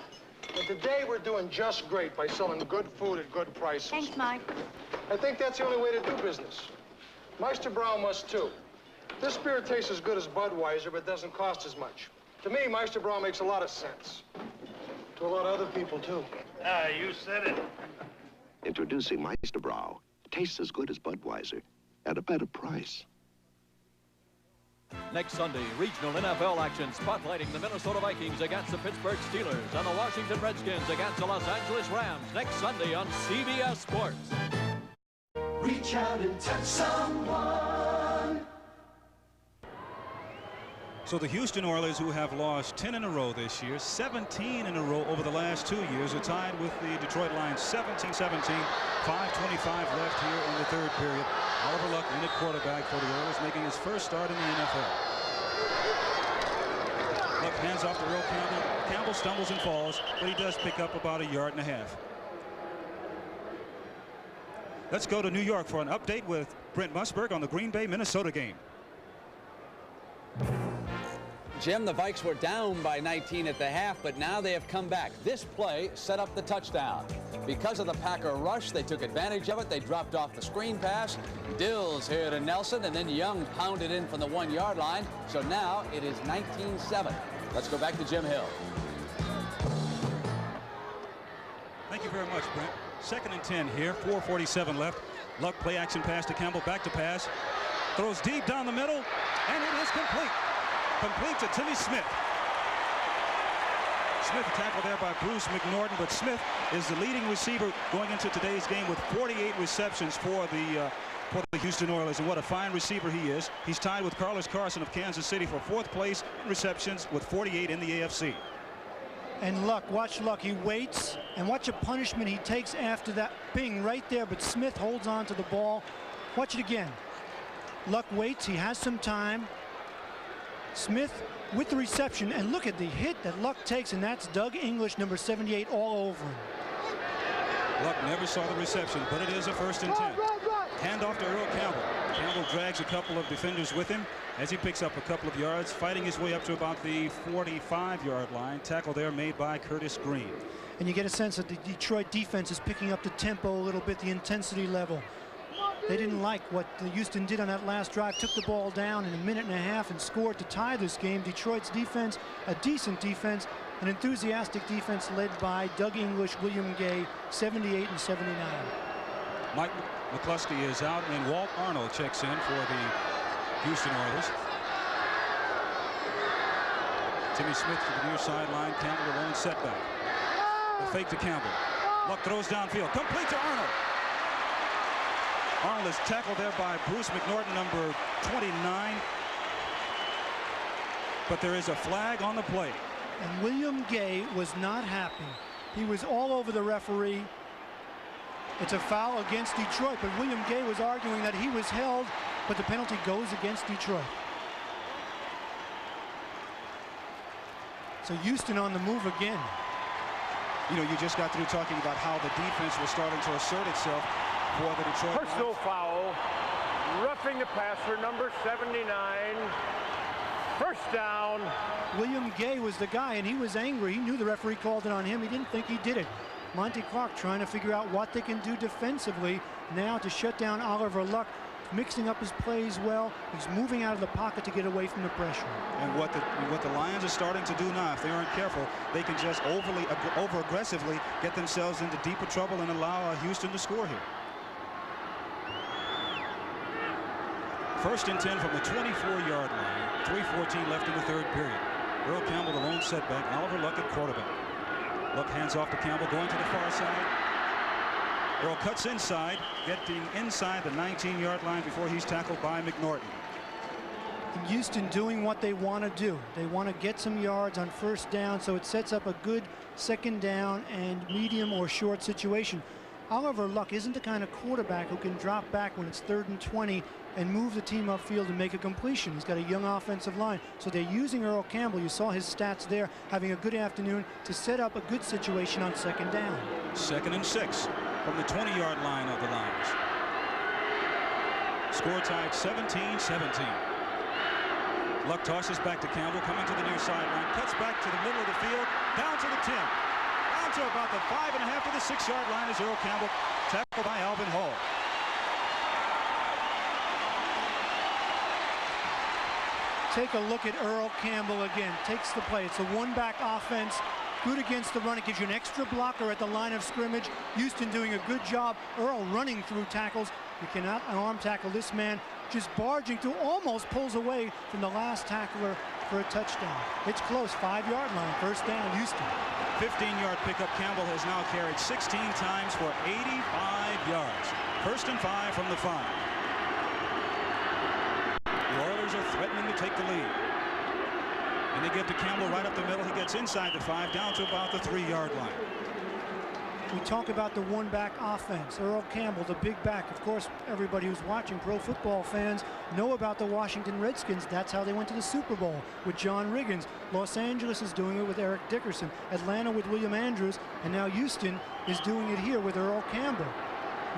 And today we're doing just great by selling good food at good prices. Thanks, Mike. I think that's the only way to do business. Meister Brow must too. This beer tastes as good as Budweiser, but doesn't cost as much. To me, Meister Brow makes a lot of sense. To a lot of other people, too. Ah, you said it. Introducing Meister Brow. Tastes as good as Budweiser at a better price. Next Sunday, regional NFL action spotlighting the Minnesota Vikings against the Pittsburgh Steelers and the Washington Redskins against the Los Angeles Rams. Next Sunday on CBS Sports. Reach out and touch someone. So the Houston Oilers, who have lost 10 in a row this year, 17 in a row over the last 2 years, are tied with the Detroit Lions 17-17. 5:25 left here in the third period. Oliver Luck in at quarterback for the Oilers, making his first start in the NFL. Luck hands off to Earl Campbell. Campbell stumbles and falls, but he does pick up about 1.5 yards. Let's go to New York for an update with Brent Musburg on the Green Bay, Minnesota game. Jim, the Vikes were down by 19 at the half, but now they have come back. This play set up the touchdown. Because of the Packer rush, they took advantage of it. They dropped off the screen pass. Dills here to Nelson, and then Young pounded in from the 1-yard line. So now it is 19-7. Let's go back to Jim Hill. Thank you very much, Brent. 2nd and 10 here, 4:47 left. Luck play action pass to Campbell, back to pass. Throws deep down the middle, and it is complete. Complete to Timmy Smith. Smith tackled there by Bruce McNorton, but Smith is the leading receiver going into today's game with 48 receptions for the Houston Oilers, and what a fine receiver he is. He's tied with Carlos Carson of Kansas City for 4th place in receptions with 48 in the AFC. And Luck, watch Luck. He waits, and watch a punishment he takes after that being right there, but Smith holds on to the ball. Watch it again. Luck waits. He has some time. Smith with the reception, and look at the hit that Luck takes, and that's Doug English, number 78, all over him. Luck never saw the reception, but it is a 1st and 10. Hand off to Earl Campbell. Campbell drags a couple of defenders with him as he picks up a couple of yards, fighting his way up to about the 45-yard line. Tackle there made by Curtis Green. And you get a sense that the Detroit defense is picking up the tempo a little bit, the intensity level. They didn't like what the Houston did on that last drive, took the ball down in 1.5 minutes and scored to tie this game. Detroit's defense, a decent defense, an enthusiastic defense led by Doug English, William Gay, 78 and 79. Mike McCluskey is out, and Walt Arnold checks in for the Houston Oilers. Timmy Smith to the near sideline. Campbell alone setback. The fake to Campbell. Luck throws downfield. Complete to Arnold. Arnold is tackled there by Bruce McNorton, number 29. But there is a flag on the play. And William Gay was not happy. He was all over the referee. It's a foul against Detroit, but William Gay was arguing that he was held, but the penalty goes against Detroit. So Houston on the move again. You know, you just got through talking about how the defense was starting to assert itself for the Detroit Lions. Personal foul, roughing the passer, number 79. 1st down. William Gay was the guy, and he was angry. He knew the referee called it on him. He didn't think he did it. Monty Clark trying to figure out what they can do defensively now to shut down Oliver Luck, mixing up his plays well. He's moving out of the pocket to get away from the pressure. And what the Lions are starting to do now, if they aren't careful, they can just over-aggressively get themselves into deeper trouble and allow Houston to score here. 1st and 10 from the 24-yard line. 3:14 left in the third period. Earl Campbell, the lone setback. Oliver Luck at quarterback. Luck hands off to Campbell, going to the far side. Earl cuts inside, getting inside the 19-yard line before he's tackled by McNorton. And Houston doing what they want to do. They want to get some yards on 1st down, so it sets up a good 2nd down and medium or short situation. Oliver Luck isn't the kind of quarterback who can drop back when it's 3rd and 20 and move the team upfield and make a completion. He's got a young offensive line. So they're using Earl Campbell. You saw his stats there, having a good afternoon to set up a good situation on 2nd down. 2nd and 6 from the 20-yard line of the Lions. Score tied 17-17. Luck tosses back to Campbell, coming to the near sideline, cuts back to the middle of the field, down to the 10. Down to about the 5.5 of the 6-yard line is Earl Campbell, tackled by Alvin Hall. Take a look at Earl Campbell again. Takes the play. It's a one-back offense. Good against the run. It gives you an extra blocker at the line of scrimmage. Houston doing a good job. Earl running through tackles. You cannot arm tackle this man. Just barging through, almost pulls away from the last tackler for a touchdown. It's close, 5-yard line, 1st down, Houston. 15-yard pickup. Campbell has now carried 16 times for 85 yards. 1st and 5 from the 5. The Oilers are threatening to take the lead. And they give to Campbell right up the middle. He gets inside the 5, down to about the 3-yard line. We talk about the one-back offense. Earl Campbell, the big back. Of course, everybody who's watching, pro football fans, know about the Washington Redskins. That's how they went to the Super Bowl with John Riggins. Los Angeles is doing it with Eric Dickerson. Atlanta with William Andrews. And now Houston is doing it here with Earl Campbell.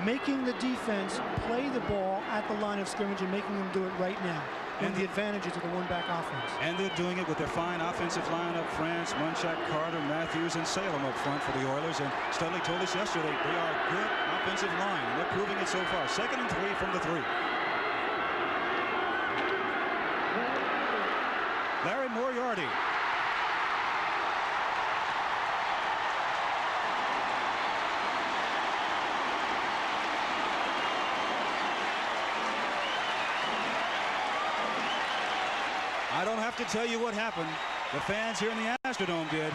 Making the defense play the ball at the line of scrimmage and making them do it right now. And the advantages of the one-back offense. And they're doing it with their fine offensive line up front. Munchak, Carter, Matthews, and Salem up front for the Oilers. And Studley told us yesterday they are a good offensive line. And they're proving it so far. 2nd and 3 from the 3. Larry Moriarty. I don't have to tell you what happened. The fans here in the Astrodome did.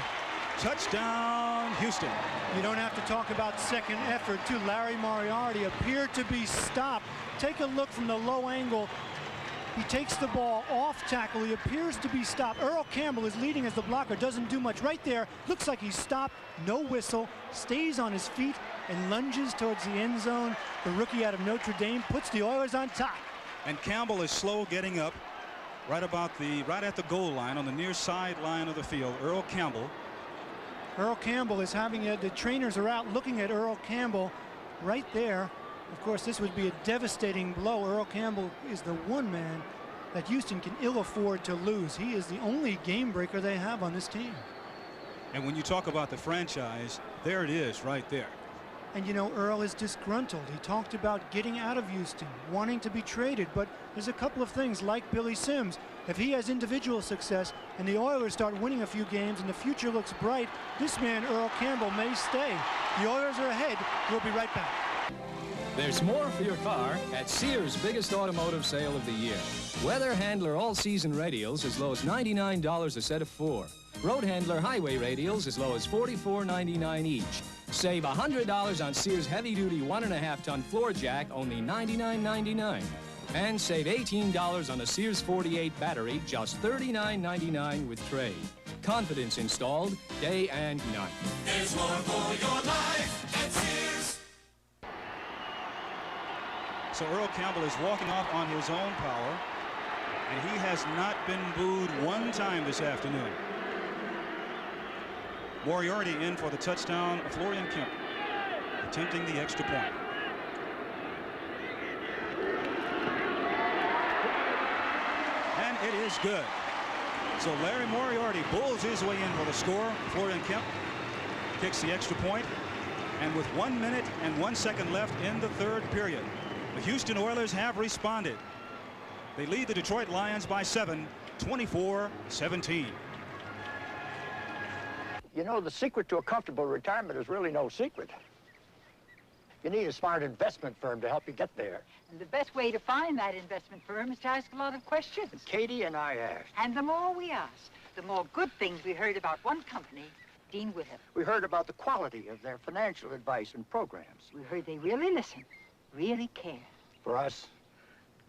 Touchdown, Houston. You don't have to talk about second effort, too. Larry Moriarty appeared to be stopped. Take a look from the low angle. He takes the ball off tackle. He appears to be stopped. Earl Campbell is leading as the blocker. Doesn't do much. Right there, looks like he's stopped. No whistle. Stays on his feet and lunges towards the end zone. The rookie out of Notre Dame puts the Oilers on top. And Campbell is slow getting up. Right at the goal line on the near sideline of the field. Earl Campbell. Earl Campbell is having the trainers are out looking at Earl Campbell right there. Of course, this would be a devastating blow. Earl Campbell is the one man that Houston can ill afford to lose. He is the only game breaker they have on this team. And when you talk about the franchise, there it is right there. And you know, Earl is disgruntled. He talked about getting out of Houston, wanting to be traded, but there's a couple of things like Billy Sims. If he has individual success and the Oilers start winning a few games and the future looks bright, this man, Earl Campbell, may stay. The Oilers are ahead. We'll be right back. There's more for your car at Sears' biggest automotive sale of the year. Weather Handler all-season radials as low as $99 a set of 4. Road Handler highway radials as low as $44.99 each. Save $100 on Sears heavy-duty 1.5-ton floor jack, only $99.99. And save $18 on a Sears 48 battery, just $39.99 with trade. Confidence installed day and night. There's more for your life at Sears. So Earl Campbell is walking off on his own power, and he has not been booed one time this afternoon. Moriarty in for the touchdown. Florian Kemp attempting the extra point. And it is good. So Larry Moriarty bulls his way in for the score. Florian Kemp kicks the extra point. And with 1 minute and 1 second left in the 3rd period, the Houston Oilers have responded. They lead the Detroit Lions by 7, 24-17. You know, the secret to a comfortable retirement is really no secret. You need a smart investment firm to help you get there. And the best way to find that investment firm is to ask a lot of questions. And Katie and I asked. And the more we ask, the more good things we heard about one company, Dean Witter. We heard about the quality of their financial advice and programs. We heard they really listen, really care. For us,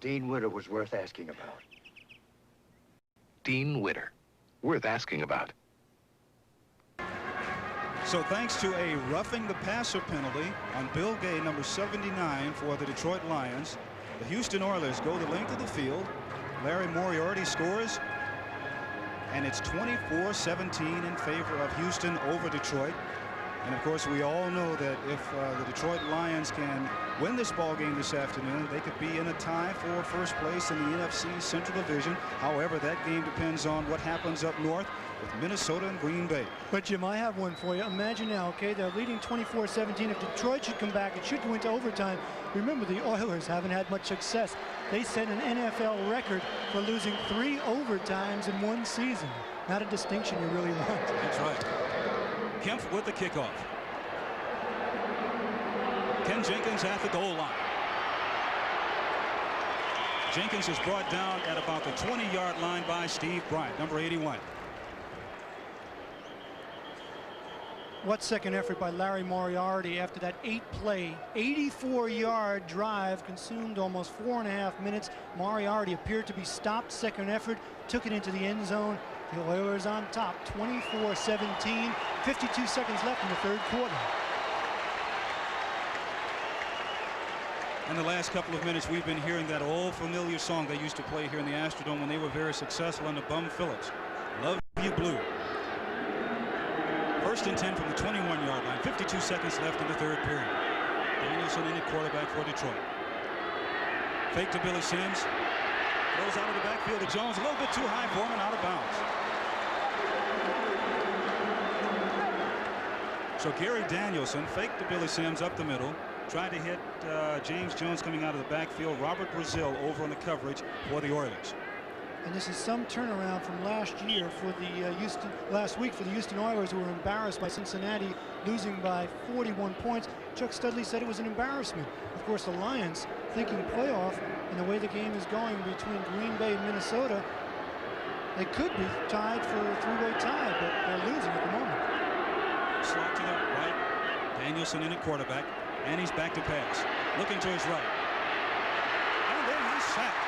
Dean Witter was worth asking about. Dean Witter, worth asking about. So thanks to a roughing the passer penalty on Bill Gay, number 79 for the Detroit Lions, the Houston Oilers go the length of the field. Larry Moriarty scores, and it's 24-17 in favor of Houston over Detroit. And of course, we all know that if the Detroit Lions can win this ball game this afternoon, they could be in a tie for first place in the NFC Central Division. However, that game depends on what happens up north with Minnesota and Green Bay. But Jim, I have one for you. Imagine now, okay, they're leading 24-17. If Detroit should come back, it should go into overtime. Remember, the Oilers haven't had much success. They set an NFL record for losing 3 overtimes in one season. Not a distinction you really want. That's right. Kemp with the kickoff. Ken Jenkins at the goal line. Jenkins is brought down at about the 20-yard line by Steve Bryant, number 81. What second effort by Larry Moriarty after that 8-play, 84-yard drive consumed almost 4.5 minutes. Moriarty appeared to be stopped. Second effort, took it into the end zone. The Oilers on top, 24-17, 52 seconds left in the third quarter. In the last couple of minutes, we've been hearing that old familiar song they used to play here in the Astrodome when they were very successful in the Bum Phillips. Love You Blue. First and 10 from the 21-yard line. 52 seconds left in the third period. Danielson in at quarterback for Detroit. Fake to Billy Sims. Throws out of the backfield to Jones. A little bit too high for him and out of bounds. So Gary Danielson faked to Billy Sims up the middle. Tried to hit James Jones coming out of the backfield. Robert Brazil over on the coverage for the Oilers. And this is some turnaround from last year for the last week for the Houston Oilers, who were embarrassed by Cincinnati, losing by 41 points. Chuck Studley said it was an embarrassment. Of course, the Lions, thinking playoff, and the way the game is going between Green Bay and Minnesota, they could be tied for a three-way tie, but they're losing at the moment. Slot to the right. Danielson in at quarterback, and he's back to pass. Looking to his right. And then he's sacked.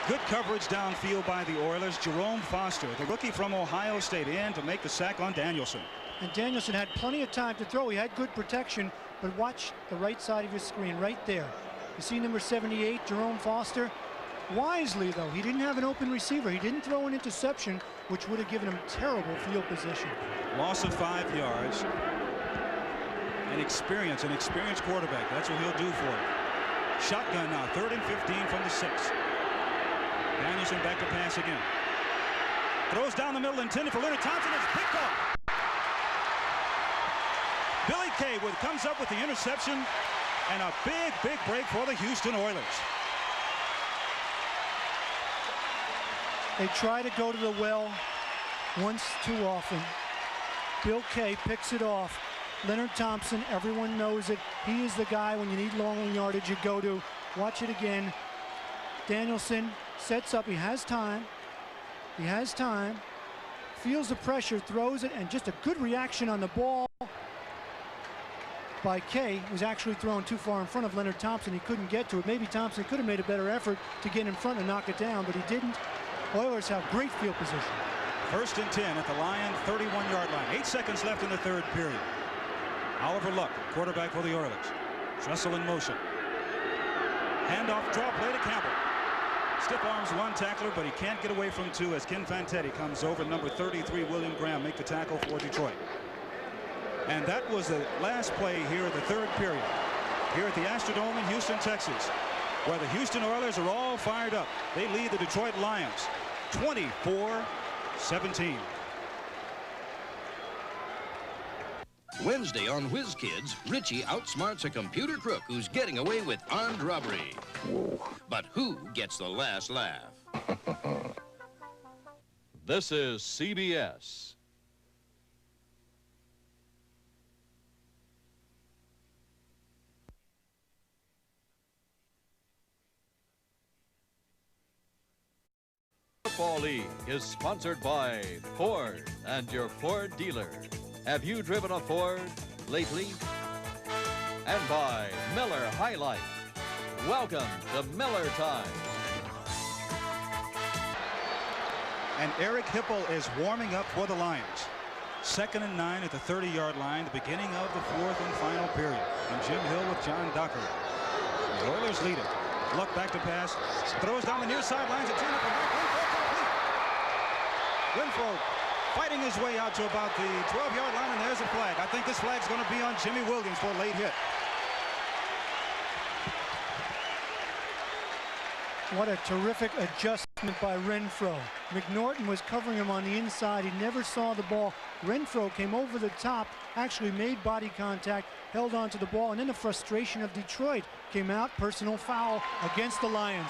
Good coverage downfield by the Oilers. Jerome Foster, the rookie from Ohio State, in to make the sack on Danielson. And Danielson had plenty of time to throw. He had good protection, but watch the right side of your screen right there. You see number 78, Jerome Foster. Wisely, though, he didn't have an open receiver. He didn't throw an interception, which would have given him terrible field position. Loss of 5 yards. An experienced quarterback. That's what he'll do for him. Shotgun now, 3rd and 15 from the 6. Danielson back to pass again. Throws down the middle, intended for Leonard Thompson. It's picked off. Billy Kay comes up with the interception, and a big break for the Houston Oilers. They try to go to the well once too often. Bill Kay picks it off. Leonard Thompson, everyone knows it. He is the guy when you need long yardage you go to. Watch it again. Danielson sets up. He has time. Feels the pressure, throws it, and just a good reaction on the ball by Kay. It was actually thrown too far in front of Leonard Thompson. He couldn't get to it. Maybe Thompson could have made a better effort to get in front and knock it down, but he didn't. Oilers have great field position. 1st and 10 at the Lion 31-yard line. 8 seconds left in the third period. Oliver Luck, quarterback for the Oilers. Dressel in motion. Handoff, draw play to Campbell. Stiff arms one tackler, but he can't get away from 2 as Ken Fantetti comes over. Number 33, William Graham, make the tackle for Detroit. And that was the last play here in the third period, here at the Astrodome in Houston, Texas, where the Houston Oilers are all fired up. They lead the Detroit Lions 24-17. Wednesday on Whiz Kids, Richie outsmarts a computer crook who's getting away with armed robbery. Whoa. But who gets the last laugh? This is CBS. Football League is sponsored by Ford and your Ford dealer. Have you driven a Ford lately? And by Miller High Life. Welcome to Miller Time. And Eric Hipple is warming up for the Lions. 2nd and 9 at the 30-yard line, the beginning of the 4th and final period. And Jim Hill with John Dockery. The Oilers lead it. Luck back to pass. Throws down the near sidelines. A turn up and back. Winford fighting his way out to about the 12-yard line, and there's a flag. I think this flag's going to be on Jimmy Williams for a late hit. What a terrific adjustment by Renfro. McNorton was covering him on the inside. He never saw the ball. Renfro came over the top, actually made body contact, held on to the ball, and then the frustration of Detroit came out. Personal foul against the Lions.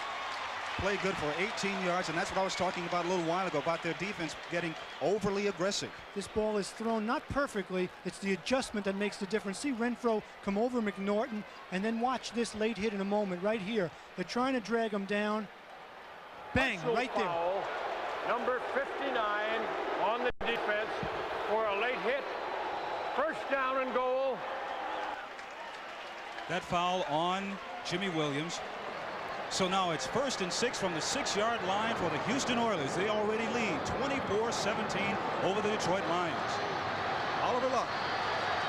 Played good for 18 yards, and that's what I was talking about a little while ago, about their defense getting overly aggressive. This ball is thrown not perfectly. It's the adjustment that makes the difference. See Renfro come over McNorton, and then watch this late hit in a moment right here. They're trying to drag him down. Bang, right there. Foul, number 59 on the defense for a late hit. First down and goal. That foul on Jimmy Williams. So now it's 1st and 6 from the 6-yard line for the Houston Oilers. They already lead 24-17 over the Detroit Lions. Oliver Luck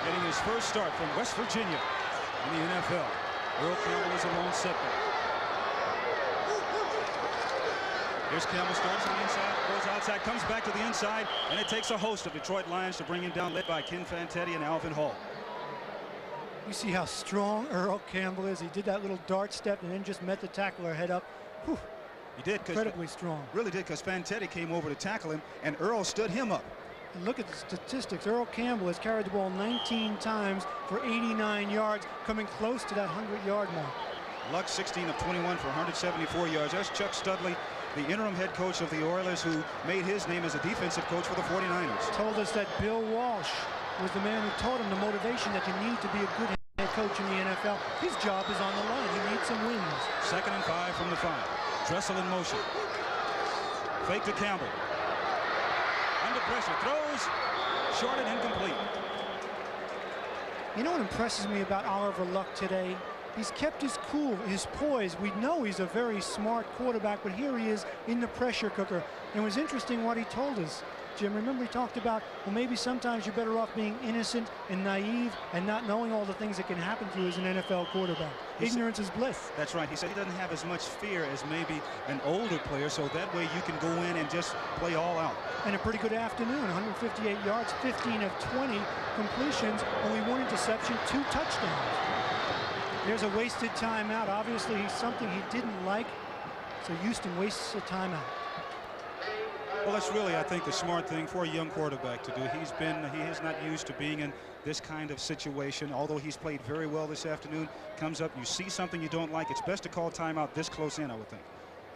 getting his first start from West Virginia in the NFL. Earl Campbell is a lone setback. Here's Campbell, starts on the inside, goes outside, comes back to the inside, and it takes a host of Detroit Lions to bring him down, led by Ken Fantetti and Alvin Hall. You see how strong Earl Campbell is. He did that little dart step and then just met the tackler head up. Whew. He did. Incredibly strong. Really did, because Fantetti came over to tackle him, and Earl stood him up. And look at the statistics. Earl Campbell has carried the ball 19 times for 89 yards, coming close to that 100-yard mark. Luck 16 of 21 for 174 yards. That's Chuck Studley, the interim head coach of the Oilers, who made his name as a defensive coach for the 49ers. Told us that Bill Walsh was the man who taught him the motivation that you need to be a good head coach in the NFL. His job is on the line. He needs some wins. 2nd and 5 from the 5. Dressel in motion. Fake to Campbell. Under pressure. Throws. Short and incomplete. You know what impresses me about Oliver Luck today? He's kept his cool, his poise. We know he's a very smart quarterback, but here he is in the pressure cooker. And it was interesting what he told us. Jim, remember he talked about, well, maybe sometimes you're better off being innocent and naive and not knowing all the things that can happen to you as an NFL quarterback. Ignorance is bliss. That's right. He said he doesn't have as much fear as maybe an older player, so that way you can go in and just play all out. And a pretty good afternoon, 158 yards, 15 of 20 completions, only 1 interception, 2 touchdowns. There's a wasted timeout. Obviously, he's something he didn't like, so Houston wastes a timeout. Well, that's really, I think, the smart thing for a young quarterback to do. He is not used to being in this kind of situation. Although he's played very well this afternoon, comes up, you see something you don't like, it's best to call timeout this close in, I would think.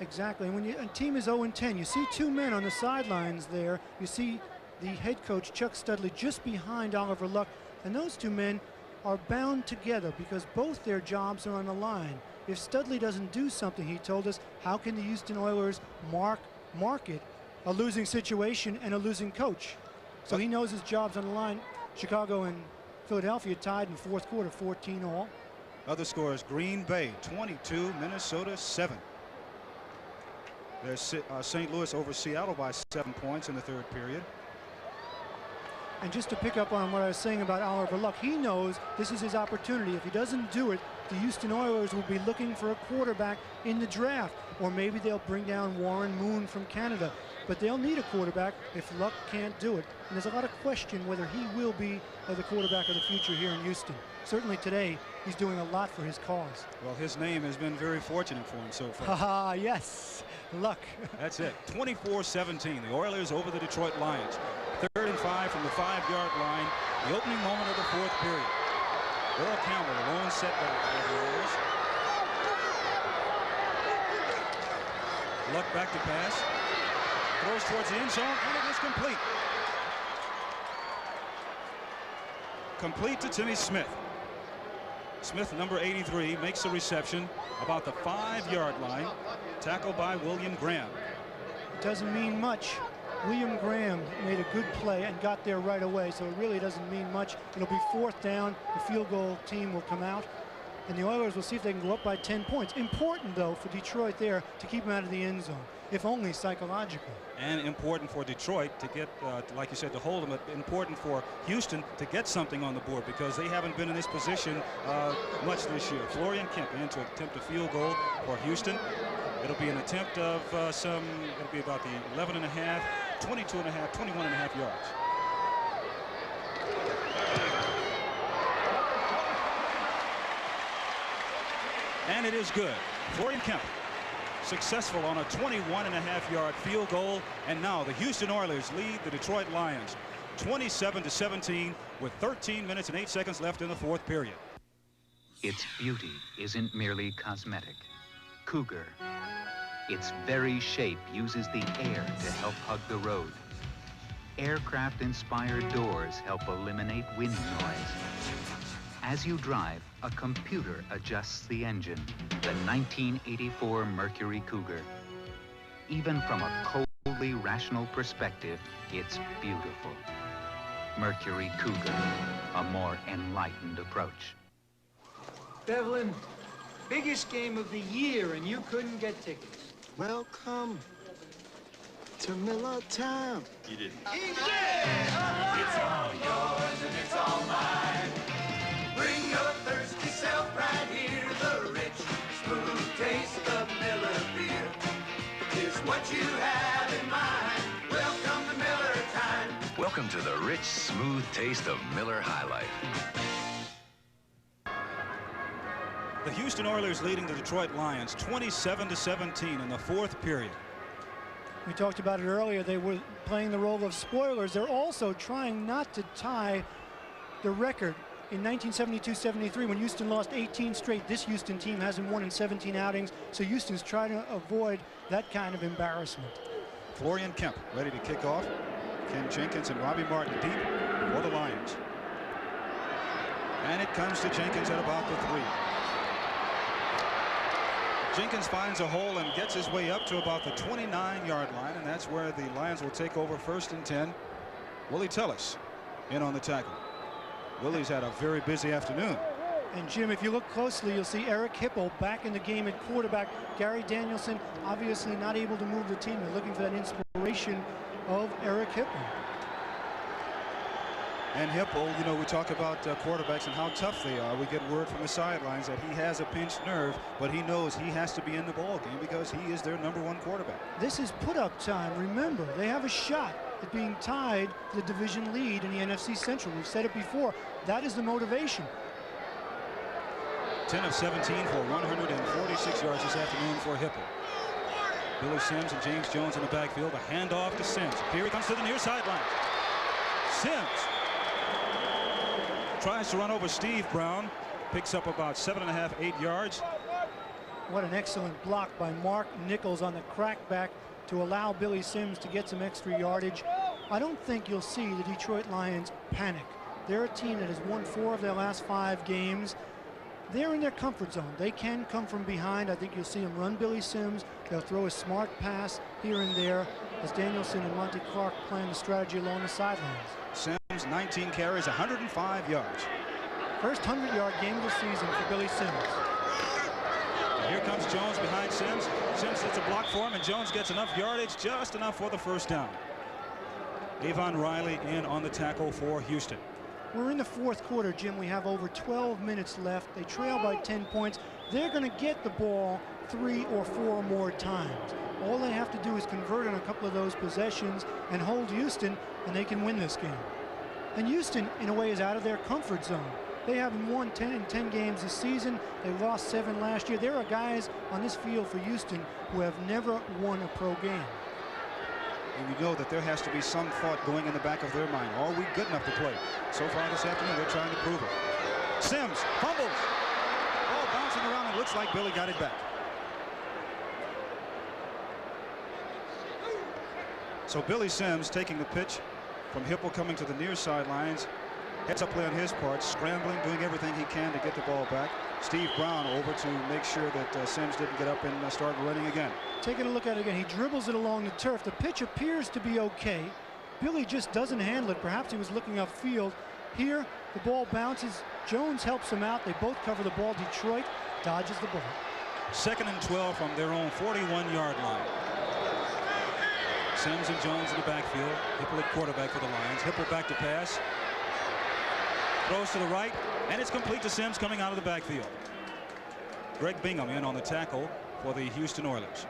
Exactly. When a team is 0-10, you see 2 men on the sidelines there. You see the head coach, Chuck Studley, just behind Oliver Luck. And those 2 men are bound together because both their jobs are on the line. If Studley doesn't do something, he told us, how can the Houston Oilers market a losing situation and a losing coach? So he knows his job's on the line. Chicago and Philadelphia tied in the 4th quarter, 14 all. Other scores: Green Bay 22, Minnesota 7. There's St. Louis over Seattle by 7 points in the 3rd period. And just to pick up on what I was saying about Oliver Luck, he knows this is his opportunity. If he doesn't do it, the Houston Oilers will be looking for a quarterback in the draft. Or maybe they'll bring down Warren Moon from Canada. But they'll need a quarterback if Luck can't do it. And there's a lot of question whether he will be the quarterback of the future here in Houston. Certainly today, he's doing a lot for his cause. Well, his name has been very fortunate for him so far. Haha, yes, Luck. That's it. 24-17, the Oilers over the Detroit Lions. 3rd and 5 from the 5-yard line, the opening moment of the 4th period. Earl Campbell, a lone setback for the Oilers. Luck back to pass. Throws towards the end zone, and it is complete. Complete to Timmy Smith. Smith, number 83, makes a reception about the 5-yard line, tackled by William Graham. Doesn't mean much. William Graham made a good play and got there right away, so it really doesn't mean much. It'll be 4th down. The field goal team will come out, and the Oilers will see if they can go up by 10 points. Important, though, for Detroit there to keep them out of the end zone, if only psychologically. And important for Detroit to get, like you said, to hold them. But important for Houston to get something on the board because they haven't been in this position much this year. Florian Kemp in to attempt a field goal for Houston. It'll be an attempt of it'll be about the 11.5, 22.5, 21.5 yards. And it is good. Florian Kemp successful on a 21.5-yard field goal, and now the Houston Oilers lead the Detroit Lions 27-17 with 13 minutes and 8 seconds left in the 4th period. Its beauty isn't merely cosmetic. Cougar, its very shape uses the air to help hug the road. Aircraft-inspired doors help eliminate wind noise. As you drive, a computer adjusts the engine, the 1984 Mercury Cougar. Even from a coldly rational perspective, it's beautiful. Mercury Cougar, a more enlightened approach. Devlin, Biggest game of the year, and you couldn't get tickets. Welcome to Miller Town. You didn't. It's all yours and it's all mine. Bring your thirsty self right here. The rich, smooth taste of Miller beer is what you have in mind. Welcome to Miller Time. Welcome to the rich, smooth taste of Miller High Life. The Houston Oilers leading the Detroit Lions 27-17 in the fourth period. We talked about it earlier. They were playing the role of spoilers. They're also trying not to tie the record. In 1972-73, when Houston lost 18 straight, this Houston team hasn't won in 17 outings, so Houston's trying to avoid that kind of embarrassment. Florian Kemp ready to kick off. Ken Jenkins and Robbie Martin deep for the Lions. And it comes to Jenkins at about the 3. Jenkins finds a hole and gets his way up to about the 29-yard line, and that's where the Lions will take over 1st and 10. Willie Tellis in on the tackle. Willie's had a very busy afternoon. And Jim, if you look closely, you'll see Eric Hipple back in the game at quarterback. Gary Danielson obviously not able to move the team. They're looking for that inspiration of Eric Hipple. And Hipple, you know, we talk about quarterbacks and how tough they are. We get word from the sidelines that he has a pinched nerve, but he knows he has to be in the ball game because he is their #1 quarterback. This is put-up time. Remember, they have a shot at being tied for the division lead in the NFC Central. We've said it before. That is the motivation. 10 of 17 for 146 yards this afternoon for Hipple. Billy Sims and James Jones in the backfield. A handoff to Sims. Here he comes to the near sideline. Sims tries to run over Steve Brown. Picks up about 7.5, 8 yards. What an excellent block by Mark Nichols on the crackback to allow Billy Sims to get some extra yardage. I don't think you'll see the Detroit Lions panic. They're a team that has won 4 of their last 5 games. They're in their comfort zone. They can come from behind. I think you'll see them run Billy Sims. They'll throw a smart pass here and there as Danielson and Monty Clark plan the strategy along the sidelines. Sims, 19 carries, 105 yards. First 100-yard game of the season for Billy Sims. And here comes Jones behind Sims. Sims hits a block for him, and Jones gets enough yardage, just enough for the first down. Avon Riley in on the tackle for Houston. We're in the fourth quarter, Jim. We have over 12 minutes left. They trail by 10 points. They're going to get the ball 3 or 4 more times. All they have to do is convert on a couple of those possessions and hold Houston, and they can win this game. And Houston, in a way, is out of their comfort zone. They haven't won 10 in 10 games this season. They lost 7 last year. There are guys on this field for Houston who have never won a pro game. And you know that there has to be some thought going in the back of their mind. Are we good enough to play? So far this afternoon, they're trying to prove it. Sims fumbles. Ball bouncing around, and looks like Billy got it back. So Billy Sims taking the pitch from Hipple, coming to the near sidelines. Heads up play on his part, scrambling, doing everything he can to get the ball back. Steve Brown over to make sure that Sims didn't get up and start running again. Taking a look at it again, he dribbles it along the turf. The pitch appears to be okay. Billy just doesn't handle it. Perhaps he was looking upfield. Here, the ball bounces. Jones helps him out. They both cover the ball. Detroit dodges the ball. 2nd and 12 from their own 41-yard line. Sims and Jones in the backfield. Hipple at quarterback for the Lions. Hipple back to pass. Throws to the right, and it's complete to Sims coming out of the backfield. Greg Bingham in on the tackle for the Houston Oilers.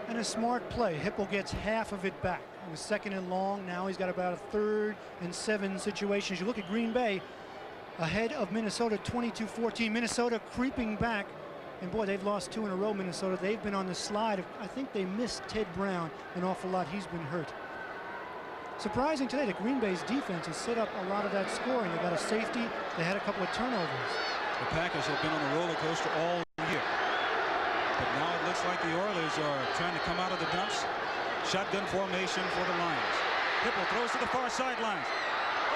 And a smart play. Hipple gets half of it back. It was 2nd and long. Now he's got about a 3rd and 7 situations. You look at Green Bay ahead of Minnesota 22-14. Minnesota creeping back. And boy, they've lost 2 in a row, Minnesota. They've been on the slide. I think they missed Ted Brown an awful lot. He's been hurt. Surprising today that Green Bay's defense has set up a lot of that scoring. They got a safety. They had a couple of turnovers. The Packers have been on a roller coaster all year. But now it looks like the Oilers are trying to come out of the dumps. Shotgun formation for the Lions. Hipple throws to the far sidelines.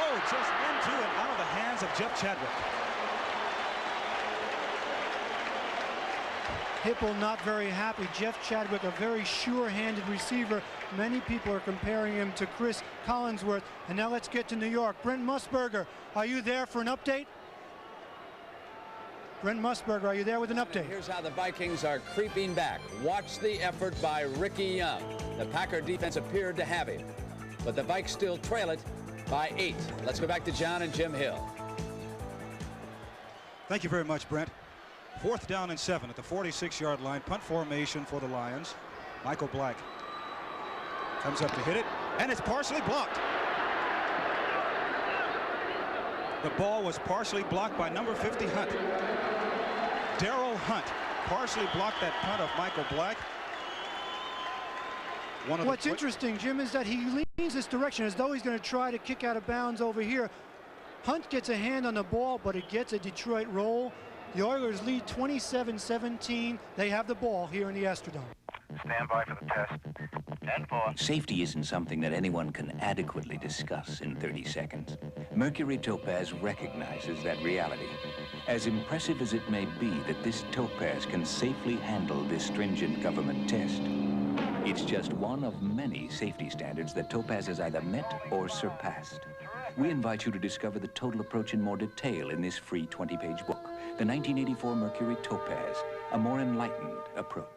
Oh, just into and out of the hands of Jeff Chadwick. Hipple not very happy. Jeff Chadwick, a very sure-handed receiver. Many people are comparing him to Chris Collinsworth. And now let's get to New York. Brent Musburger, are you there for an update? Brent Musburger, are you there with an update? Here's how the Vikings are creeping back. Watch the effort by Ricky Young. The Packer defense appeared to have him, but the Vikes still trail it by 8. Let's go back to John and Jim Hill. Thank you very much, Brent. 4th down and 7 at the 46-yard line. Punt formation for the Lions. Michael Black comes up to hit it, and it's partially blocked. The ball was partially blocked by number 50, Hunt. Darrell Hunt partially blocked that punt of Michael Black. What's interesting, Jim, is that he leans this direction as though he's going to try to kick out of bounds over here. Hunt gets a hand on the ball, but it gets a Detroit roll. The Oilers lead 27-17. They have the ball here in the Astrodome. Stand by for the test. 10-4. Safety isn't something that anyone can adequately discuss in 30 seconds. Mercury Topaz recognizes that reality. As impressive as it may be that this Topaz can safely handle this stringent government test, it's just one of many safety standards that Topaz has either met or surpassed. We invite you to discover the total approach in more detail in this free 20-page book, the 1984 Mercury Topaz, a more enlightened approach.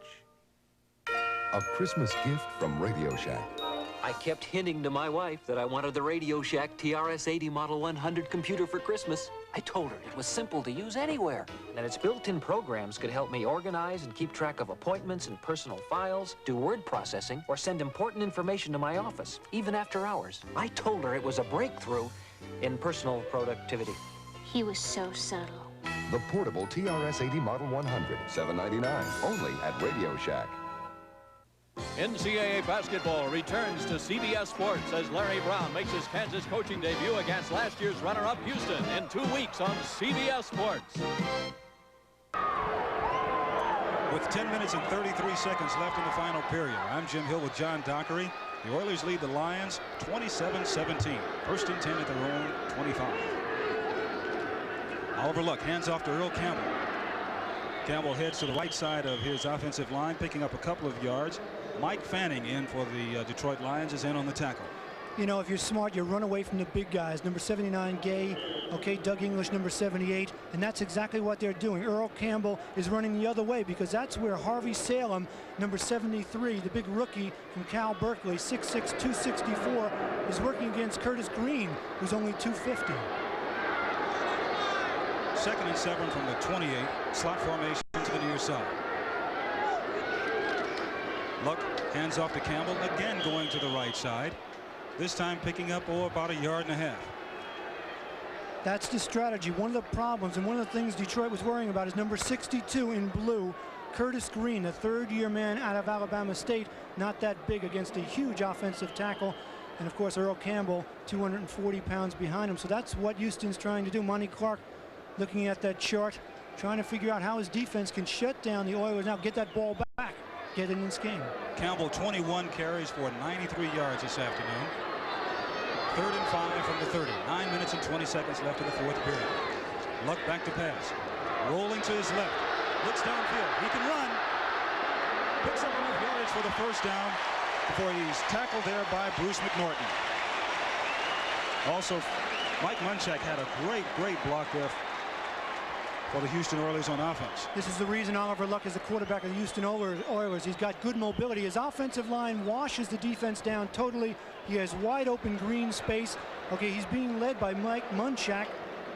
A Christmas gift from Radio Shack. I kept hinting to my wife that I wanted the Radio Shack TRS-80 Model 100 computer for Christmas. I told her it was simple to use anywhere, and that its built-in programs could help me organize and keep track of appointments and personal files, do word processing, or send important information to my office, even after hours. I told her it was a breakthrough in personal productivity. He was so subtle. The portable TRS-80 Model 100, $7.99, only at Radio Shack. NCAA basketball returns to CBS Sports as Larry Brown makes his Kansas coaching debut against last year's runner-up Houston in 2 weeks on CBS Sports. With 10 minutes and 33 seconds left in the final period, I'm Jim Hill with John Dockery. The Oilers lead the Lions 27-17. First and 10 at their own 25. Oliver Luck hands off to Earl Campbell. Campbell heads to the right side of his offensive line, picking up a couple of yards. Mike Fanning in for the Detroit Lions is in on the tackle. You know, if you're smart, you run away from the big guys. Number 79, Gay. Okay, Doug English, number 78. And that's exactly what they're doing. Earl Campbell is running the other way because that's where Harvey Salem, number 73, the big rookie from Cal Berkeley, 6'6", 264, is working against Curtis Green, who's only 250. 2nd and 7 from the 28. Slot formation to the near side. Luck hands off to Campbell, again going to the right side. This time picking up about 1.5 yards. That's the strategy. One of the problems and one of the things Detroit was worrying about is number 62 in blue, Curtis Green, a third-year man out of Alabama State, not that big against a huge offensive tackle. And of course Earl Campbell 240 pounds behind him. So that's what Houston's trying to do. Monty Clark looking at that chart, trying to figure out how his defense can shut down the Oilers. Now get that ball back, get it in this game. Campbell 21 carries for 93 yards this afternoon. 3rd and 5 from the 30. 9 minutes and 20 seconds left in the 4th period. Luck back to pass. Rolling to his left. Looks downfield. He can run. Picks up enough yardage for the first down before he's tackled there by Bruce McNorton. Also, Mike Munchak had a great block there for the Houston Oilers on offense. This is the reason Oliver Luck is the quarterback of the Houston Oilers. He's got good mobility. His offensive line washes the defense down totally. He has wide open green space. Okay, he's being led by Mike Munchak,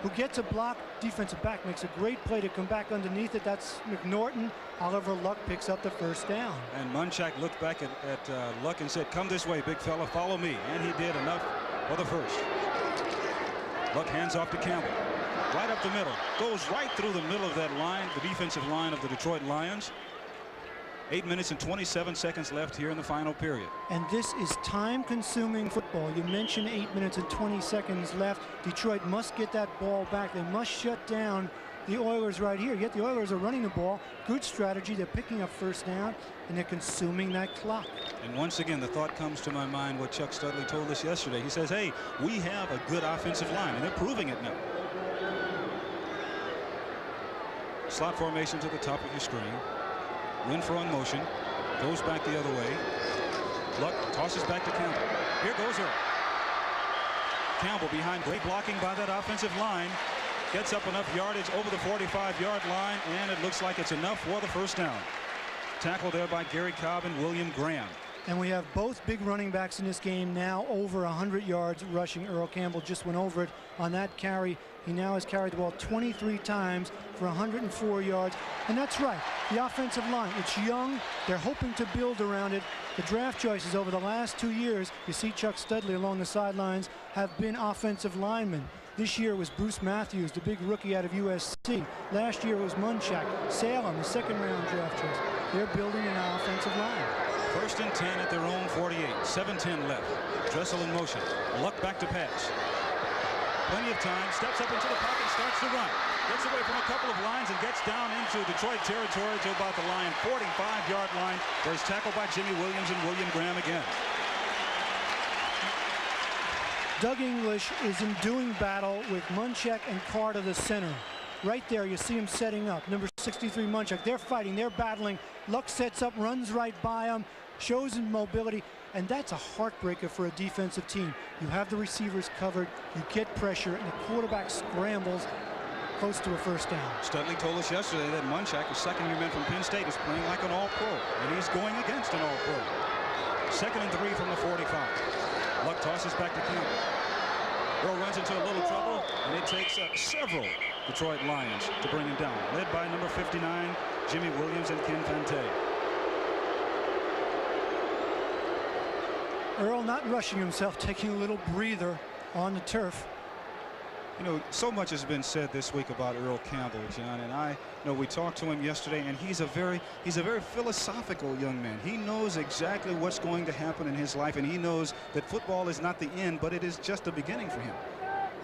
who gets a block. Defensive back makes a great play to come back underneath it. That's McNorton. Oliver Luck picks up the first down. And Munchak looked back at Luck and said, "Come this way, big fella, follow me." And he did enough for the first. Luck hands off to Campbell. Right up the middle. Goes right through the middle of that line, the defensive line of the Detroit Lions. 8 minutes and 27 seconds left here in the final period. And this is time-consuming football. You mentioned 8 minutes and 20 seconds left. Detroit must get that ball back. They must shut down the Oilers right here. Yet the Oilers are running the ball. Good strategy. They're picking up first down, and they're consuming that clock. And once again, the thought comes to my mind what Chuck Studley told us yesterday. He says, hey, we have a good offensive line, and they're proving it now. Slot formation to the top of your screen. Renfro in motion. Goes back the other way. Luck tosses back to Campbell. Here goes Earl. Campbell behind, great blocking by that offensive line. Gets up enough yardage over the 45-yard line, and it looks like it's enough for the first down. Tackled there by Gary Cobb and William Graham. And we have both big running backs in this game now over 100 yards rushing. Earl Campbell just went over it on that carry. He now has carried the ball 23 times for 104 yards. And that's right, the offensive line, it's young. They're hoping to build around it. The draft choices over the last 2 years, you see Chuck Studley along the sidelines, have been offensive linemen. This year it was Bruce Matthews, the big rookie out of USC. Last year it was Munchak. Salem, the second-round draft choice. They're building an offensive line. 1st and 10 at their own 48. 7-10 left. Dressel in motion. Luck back to pass. Plenty of time. Steps up into the pocket, starts to run. Gets away from a couple of lines and gets down into Detroit territory to about the Lion 45-yard line. Where he's tackled by Jimmy Williams and William Graham again. Doug English is in doing battle with Munchak and Carter, the center. Right there, you see him setting up. Number 63, Munchak. They're fighting. They're battling. Luck sets up, runs right by him, shows him mobility, and that's a heartbreaker for a defensive team. You have the receivers covered, you get pressure, and the quarterback scrambles close to a first down. Studley told us yesterday that Munchak, a second-year man from Penn State, is playing like an all-pro, and he's going against an all-pro. 2nd and 3 from the 45. Luck tosses back to Campbell. Earl runs into a little trouble, and it takes several Detroit Lions to bring him down, led by number 59, Jimmy Williams and Ken Fante. Earl not rushing himself, taking a little breather on the turf. You know, so much has been said this week about Earl Campbell, John, and we talked to him yesterday, and he's a very philosophical young man. He knows exactly what's going to happen in his life, and he knows that football is not the end, but it is just the beginning for him.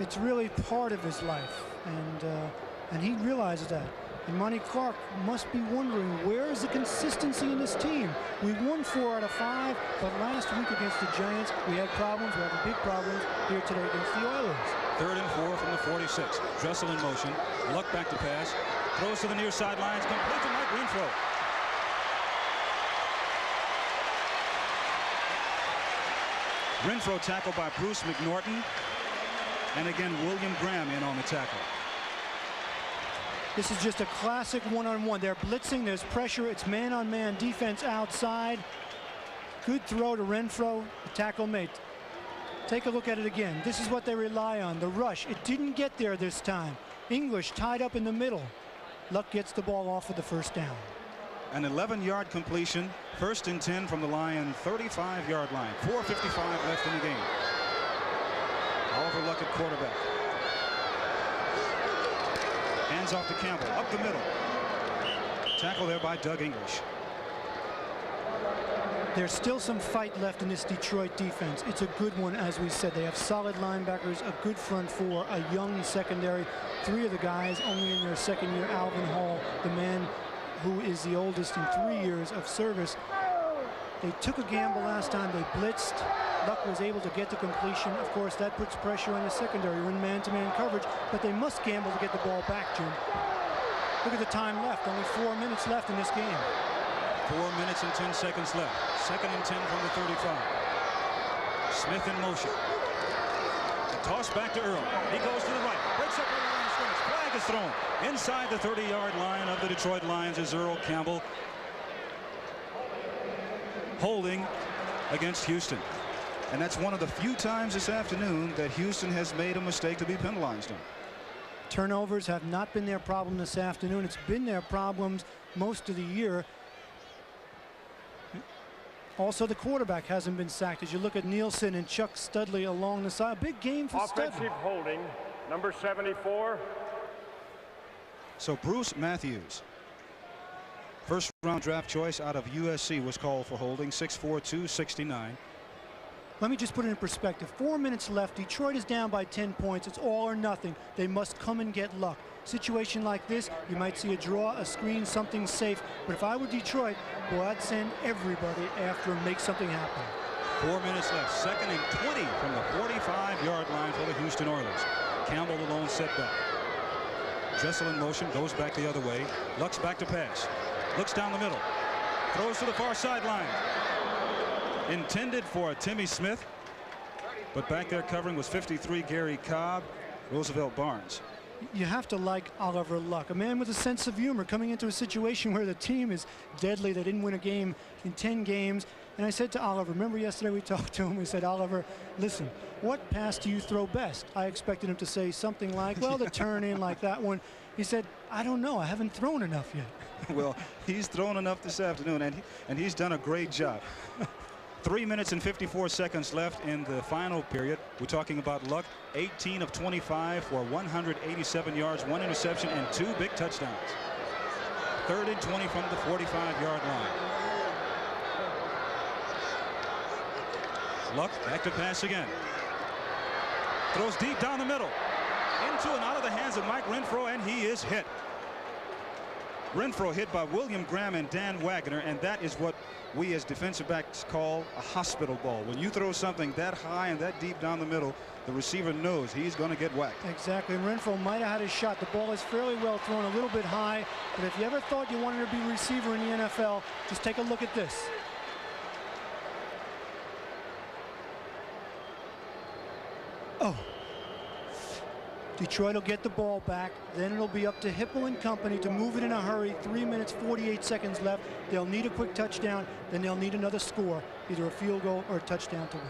It's really part of his life, and he realizes that. And Monty Clark must be wondering, where is the consistency in this team? We won 4 out of 5, but last week against the Giants, we had problems. We're having big problems here today against the Oilers. 3rd and 4 from the 46. Dressel in motion. Luck back to pass. Throws to the near sidelines. Complete to Mike Renfro. Renfro tackled by Bruce McNorton. And again, William Graham in on the tackle. This is just a classic one-on-one. They're blitzing. There's pressure. It's man-on-man defense outside. Good throw to Renfro. The tackle made. Take a look at it again. This is what they rely on, the rush. It didn't get there this time. English tied up in the middle. Luck gets the ball off for the first down. An 11-yard completion. 1st and 10 from the Lion 35-yard line. 4:55 left in the game. Oliver Luck at quarterback. Hands off to Campbell, up the middle. Tackle there by Doug English. There's still some fight left in this Detroit defense. It's a good one, as we said. They have solid linebackers, a good front four, a young secondary. 3 of the guys only in their 2nd year. Alvin Hall, the man who is the oldest in 3 years of service. They took a gamble last time. They blitzed. Luck was able to get the completion. Of course, that puts pressure on the secondary. We're in man-to-man coverage, but they must gamble to get the ball back, Jim. Look at the time left. Only 4 minutes left in this game. 4 minutes and 10 seconds left. 2nd and 10 from the 35. Smith in motion. The toss back to Earl. He goes to the right. Breaks up right around the scrimmage. Flag is thrown. Inside the 30-yard line of the Detroit Lions is Earl Campbell. Holding against Houston. And that's one of the few times this afternoon that Houston has made a mistake to be penalized on. Turnovers have not been their problem this afternoon. It's been their problems most of the year. Also, the quarterback hasn't been sacked. As you look at Nielsen and Chuck Studley along the side, a big game for Studley. Offensive holding, number 74. So Bruce Matthews, first-round draft choice out of USC, was called for holding. 6'4", 269. Let me just put it in perspective. 4 minutes left. Detroit is down by 10 points. It's all or nothing. They must come and get Luck. Situation like this, you might see a draw, a screen, something safe. But if I were Detroit, boy, I'd send everybody after and make something happen. 4 minutes left. 2nd and 20 from the 45-yard line for the Houston Oilers. Campbell the lone setback. Dressel in motion, goes back the other way. Luck's back to pass. Looks down the middle. Throws to the far sideline. Intended for Timmy Smith, but back there covering was 53 Gary Cobb, Roosevelt Barnes. You have to like Oliver Luck, a man with a sense of humor coming into a situation where the team is deadly. They didn't win a game in 10 games. And I said to Oliver, remember yesterday we talked to him, we said, Oliver, listen, what pass do you throw best? I expected him to say something like, well, the turn in like that one. He said, I don't know, I haven't thrown enough yet. Well, he's thrown enough this afternoon, and he's done a great job. 3 minutes and 54 seconds left in the final period. We're talking about Luck, 18 of 25 for 187 yards, 1 interception, and 2 big touchdowns. 3rd and 20 from the 45-yard line. Luck back to pass again. Throws deep down the middle. Into and out of the hands of Mike Renfro, and he is hit. Renfro hit by William Graham and Dan Wagner, and that is what we as defensive backs call a hospital ball. When you throw something that high and that deep down the middle, the receiver knows he's going to get whacked. Exactly. And Renfro might have had his shot. The ball is fairly well thrown, a little bit high. But if you ever thought you wanted to be a receiver in the NFL, just take a look at this. Oh. Detroit will get the ball back. Then it'll be up to Hipple and company to move it in a hurry. 3 minutes, 48 seconds left. They'll need a quick touchdown. Then they'll need another score, either a field goal or a touchdown to win.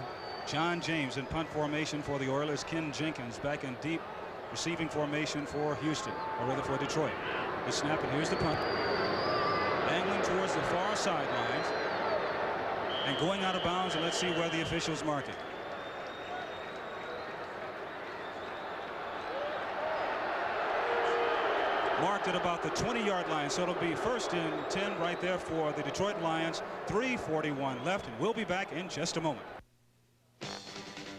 John James in punt formation for the Oilers. Ken Jenkins back in deep receiving formation for Houston, or rather for Detroit. The snap, and here's the punt. Angling towards the far sidelines and going out of bounds, and let's see where the officials mark it. Marked at about the 20-yard line, so it'll be 1st and 10 right there for the Detroit Lions. 3:41 left, and we'll be back in just a moment.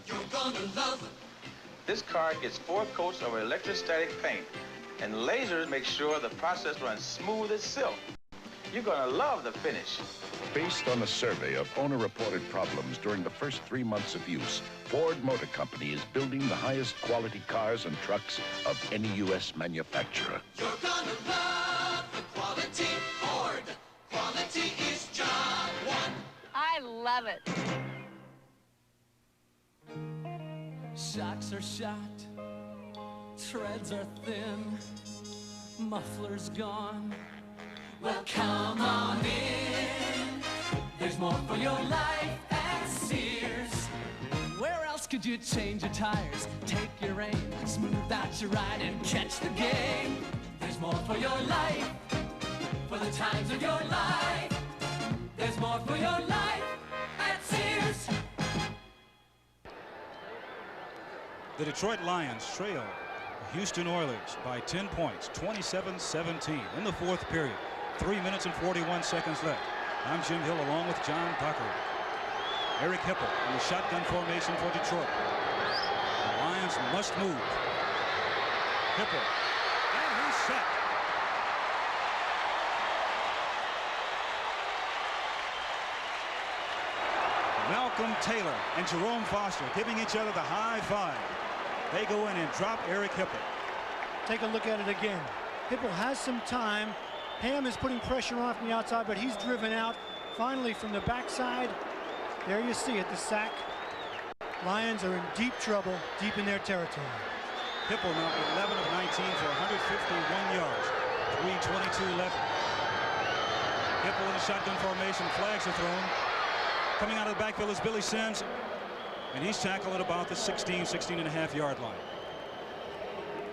You're gonna love it. This car gets 4 coats of electrostatic paint, and lasers make sure the process runs smooth as silk. You're gonna love the finish. Based on a survey of owner-reported problems during the first 3 months of use, Ford Motor Company is building the highest quality cars and trucks of any U.S. manufacturer. You're gonna love the quality Ford. Quality is job one. I love it. Shocks are shot, treads are thin, mufflers gone. Well, come on in. There's more for your life at Sears. Where else could you change your tires, take your aim, smooth out your ride, and catch the game? There's more for your life, for the times of your life. There's more for your life at Sears. The Detroit Lions trail the Houston Oilers by 10 points, 27-17 in the 4th period. 3 minutes and 41 seconds left. I'm Jim Hill along with John Docker. Eric Hipple in the shotgun formation for Detroit. The Lions must move. Hipple, and he's set. Malcolm Taylor and Jerome Foster giving each other the high five. They go in and drop Eric Hipple. Take a look at it again. Hipple has some time. Ham is putting pressure on from the outside, but he's driven out. Finally, from the backside, there you see it, the sack. Lions are in deep trouble, deep in their territory. Hipple now 11 of 19 for 151 yards. 3:22 left. Hipple in the shotgun formation. Flags are thrown. Coming out of the backfield is Billy Sims, and he's tackled at about the 16.5-yard line.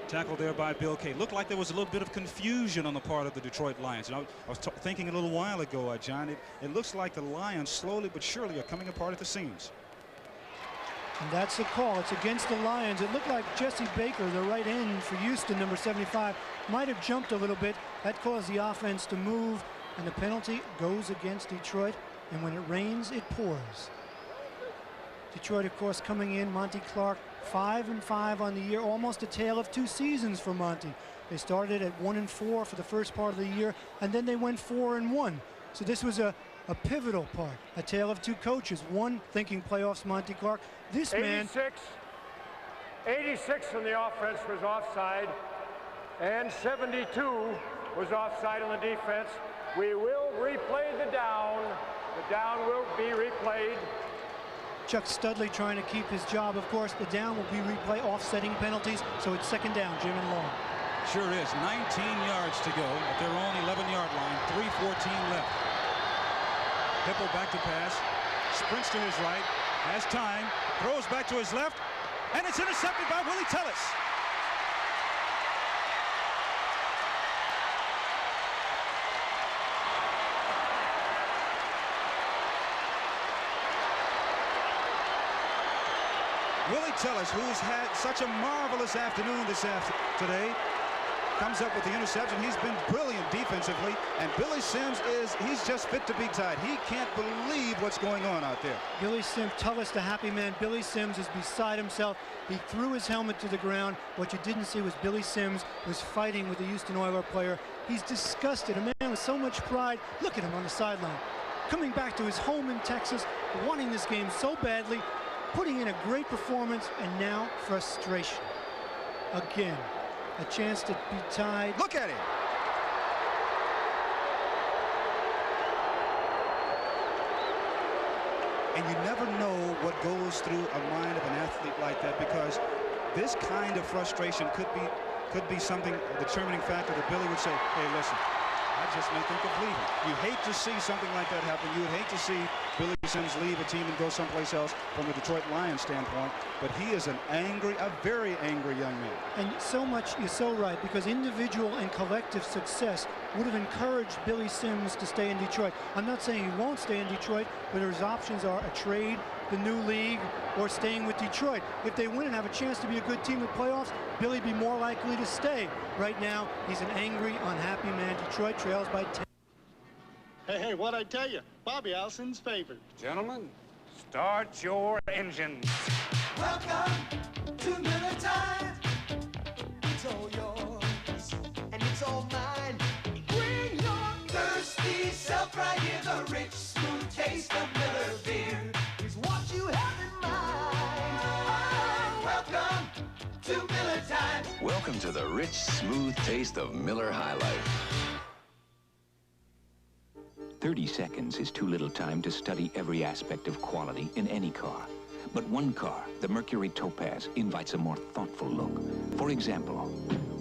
Tackled there by Bill Kay. Looked like there was a little bit of confusion on the part of the Detroit Lions. And I was thinking a little while ago, John, it looks like the Lions slowly but surely are coming apart at the seams. And that's the call. It's against the Lions. It looked like Jesse Baker, the right end for Houston, number 75, might have jumped a little bit. That caused the offense to move, and the penalty goes against Detroit. And when it rains, it pours. Detroit, of course, coming in. Monty Clark, 5-5 on the year, almost a tale of 2 seasons for Monty. They started at 1-4 for the first part of the year, and then they went 4-1. So this was a pivotal part, a tale of 2 coaches. One thinking playoffs, Monty Clark. This man. 86 on the offense was offside, and 72 was offside on the defense. We will replay the down. The down will be replayed. Chuck Studley trying to keep his job. Of course, the down will be replay, offsetting penalties, so it's second down, Jim and long. Sure is. 19 yards to go at their own 11-yard line. 3:14 left. Hipple back to pass. Sprints to his right. Has time. Throws back to his left. And it's intercepted by Willie Tellis. Willie Tellis, who's had such a marvelous afternoon today, comes up with the interception. He's been brilliant defensively, and Billy Sims he's just fit to be tied. He can't believe what's going on out there. Billy Sims, Tullis the happy man. Billy Sims is beside himself. He threw his helmet to the ground. What you didn't see was Billy Sims was fighting with the Houston Oilers player. He's disgusted, a man with so much pride. Look at him on the sideline, coming back to his home in Texas, wanting this game so badly, putting in a great performance, and now frustration. Again, a chance to be tied. Look at him. And you never know what goes through a mind of an athlete like that, because this kind of frustration could be something, a determining factor that Billy would say, hey, listen, I just may think of leaving. You hate to see something like that happen. You would hate to see Billy Sims leave a team and go someplace else from the Detroit Lions standpoint. But he is a very angry young man. And so much, you're so right, because individual and collective success would have encouraged Billy Sims to stay in Detroit. I'm not saying he won't stay in Detroit, but his options are a trade, the new league, or staying with Detroit. If they win and have a chance to be a good team in playoffs, Billy'd be more likely to stay. Right now, he's an angry, unhappy man. Detroit trails by 10. Hey, what'd I tell you? Bobby Allison's favored. Gentlemen, start your engines. Welcome to Miller Time. It's all yours, and it's all mine. Bring your thirsty self right here. The rich, smooth taste of Miller beer is what you have in mind. Oh, welcome to Miller Time. Welcome to the rich, smooth taste of Miller High Life. 30 seconds is too little time to study every aspect of quality in any car. But one car, the Mercury Topaz, invites a more thoughtful look. For example,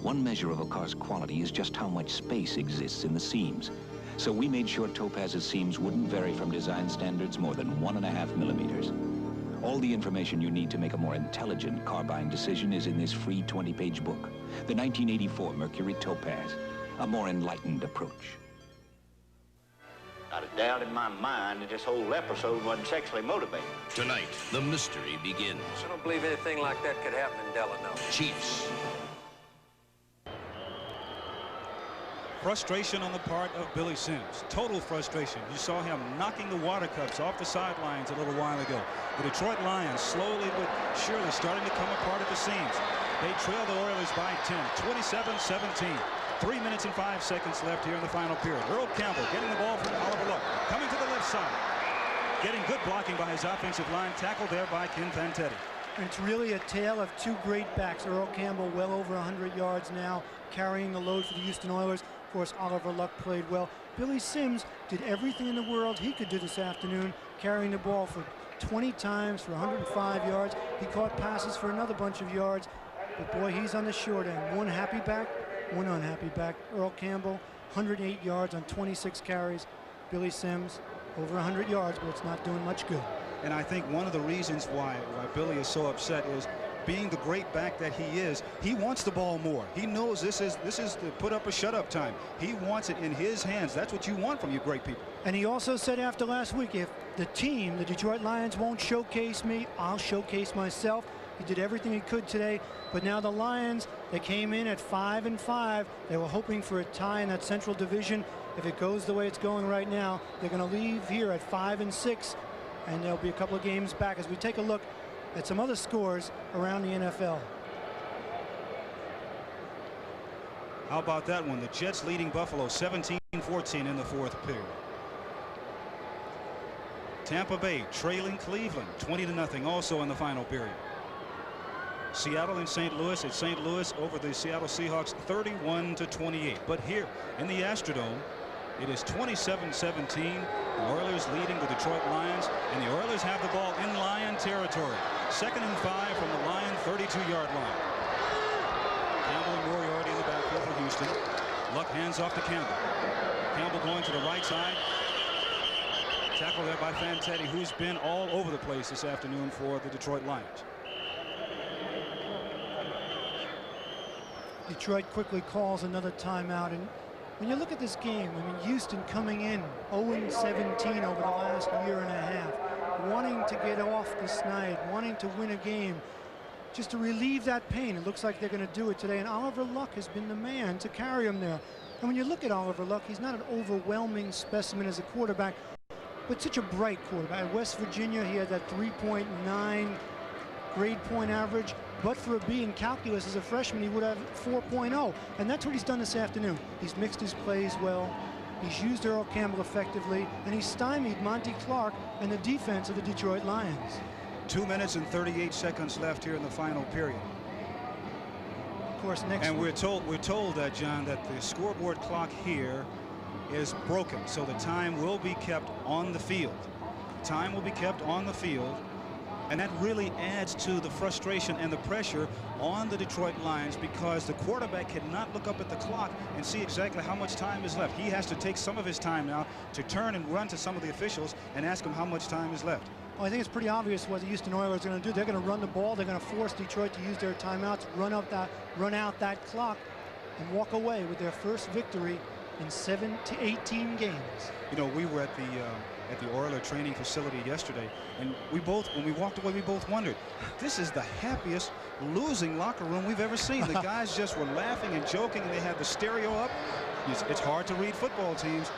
one measure of a car's quality is just how much space exists in the seams. So we made sure Topaz's seams wouldn't vary from design standards more than 1.5 millimeters. All the information you need to make a more intelligent car buying decision is in this free 20-page book, the 1984 Mercury Topaz, a more enlightened approach. Not a doubt in my mind that this whole episode wasn't sexually motivated. Tonight, the mystery begins. I don't believe anything like that could happen in Delano. Chiefs. Frustration on the part of Billy Sims. Total frustration. You saw him knocking the water cups off the sidelines a little while ago. The Detroit Lions slowly but surely starting to come apart at the seams. They trail the Oilers by 10, 27-17. 3 minutes and 5 seconds left here in the final period. Earl Campbell getting the ball from Oliver Luck. Coming to the left side. Getting good blocking by his offensive line. Tackled there by Ken Fantetti. It's really a tale of two great backs. Earl Campbell well over 100 yards now, carrying the load for the Houston Oilers. Of course, Oliver Luck played well. Billy Sims did everything in the world he could do this afternoon, carrying the ball for 20 times for 105 yards. He caught passes for another bunch of yards. But boy, he's on the short end. One happy back, one unhappy back. Earl Campbell, 108 yards on 26 carries. Billy Sims, over 100 yards, but it's not doing much good. And I think one of the reasons why Billy is so upset is, being the great back that he is, he wants the ball more. He knows this is the put up or shut up time. He wants it in his hands. That's what you want from your great people. And he also said after last week, if the team, the Detroit Lions, won't showcase me, I'll showcase myself. He did everything he could today, but now the Lions, they came in at 5-5. They were hoping for a tie in that Central Division. If it goes the way it's going right now, they're going to leave here at 5-6, and there'll be a couple of games back as we take a look at some other scores around the NFL. How about that one? The Jets leading Buffalo 17-14 in the fourth period. Tampa Bay trailing Cleveland 20-0 also in the final period. Seattle and St. Louis. It's St. Louis over the Seattle Seahawks 31-28. But here in the Astrodome, It is 27-17. The Oilers leading the Detroit Lions, and the Oilers have the ball in Lion territory. 2nd and 5 from the Lion 32-yard line. Campbell and Moriarty in the backfield for Houston. Luck hands off to Campbell. Campbell going to the right side. Tackle there by Fantetti, who's been all over the place this afternoon for the Detroit Lions. Detroit quickly calls another timeout, and when you look at this game, I mean, Houston coming in 0-17 over the last year and a half, wanting to get off the snide, wanting to win a game, just to relieve that pain. It looks like they're going to do it today, and Oliver Luck has been the man to carry him there. And when you look at Oliver Luck, he's not an overwhelming specimen as a quarterback, but such a bright quarterback. At West Virginia, he had that 3.9 grade point average, but for a B in calculus as a freshman, he would have 4.0, and that's what he's done this afternoon. He's mixed his plays well, he's used Earl Campbell effectively, and he's stymied Monty Clark and the defense of the Detroit Lions. 2 minutes and 38 seconds left here in the final period. Of course, next and we're told that, John, that the scoreboard clock here is broken, so the time will be kept on the field. Time will be kept on the field, and that really adds to the frustration and the pressure on the Detroit Lions, because the quarterback cannot look up at the clock and see exactly how much time is left. He has to take some of his time now to turn and run to some of the officials and ask them how much time is left. Well, I think it's pretty obvious what the Houston Oilers are going to do. They're going to run the ball. They're going to force Detroit to use their timeouts, run out that clock, and walk away with their first victory in 7 to 18 games. You know, we were at the Oiler training facility yesterday, and when we walked away, we both wondered, this is the happiest losing locker room we've ever seen. The guys just were laughing and joking, and they had the stereo up. It's hard to read football teams.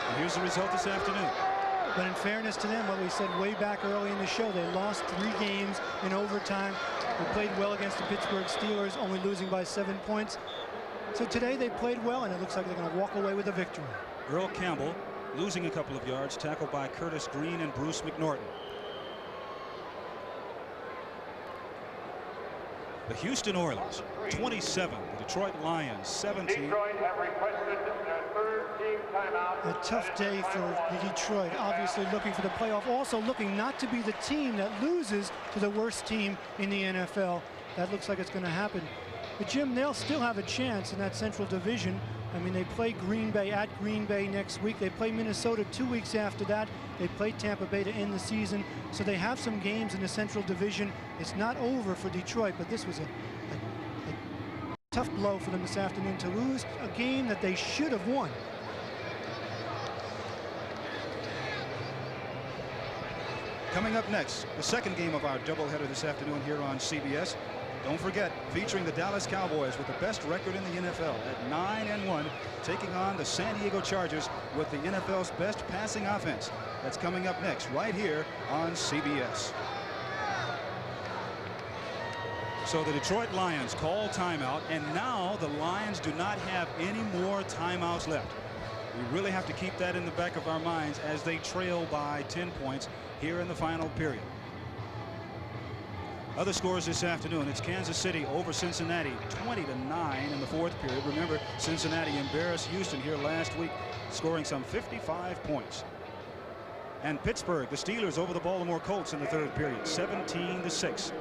And here's the result this afternoon. But in fairness to them, what we said way back early in the show, they lost 3 games in overtime. They played well against the Pittsburgh Steelers, only losing by 7 points. So today they played well, and it looks like they're going to walk away with a victory. Earl Campbell losing a couple of yards, tackled by Curtis Green and Bruce McNorton. The Houston Oilers 27, the Detroit Lions 17. Detroit have requested their 3rd team timeout. A tough day for Detroit, obviously looking for the playoff, also looking not to be the team that loses to the worst team in the NFL. That looks like it's going to happen. But Jim, they'll still have a chance in that Central Division. I mean, they play Green Bay at Green Bay next week. They play Minnesota 2 weeks after that. They play Tampa Bay to end the season. So they have some games in the Central Division. It's not over for Detroit, but this was a tough blow for them this afternoon to lose a game that they should have won. Coming up next, the second game of our doubleheader this afternoon here on CBS. Don't forget, featuring the Dallas Cowboys with the best record in the NFL at 9-1, taking on the San Diego Chargers with the NFL's best passing offense. That's coming up next right here on CBS. So the Detroit Lions call timeout, and now the Lions do not have any more timeouts left. We really have to keep that in the back of our minds as they trail by 10 points here in the final period. Other scores this afternoon, it's Kansas City over Cincinnati 20-9 in the 4th period. Remember, Cincinnati embarrassed Houston here last week, scoring some 55 points. And Pittsburgh, the Steelers over the Baltimore Colts in the 3rd period, 17-6.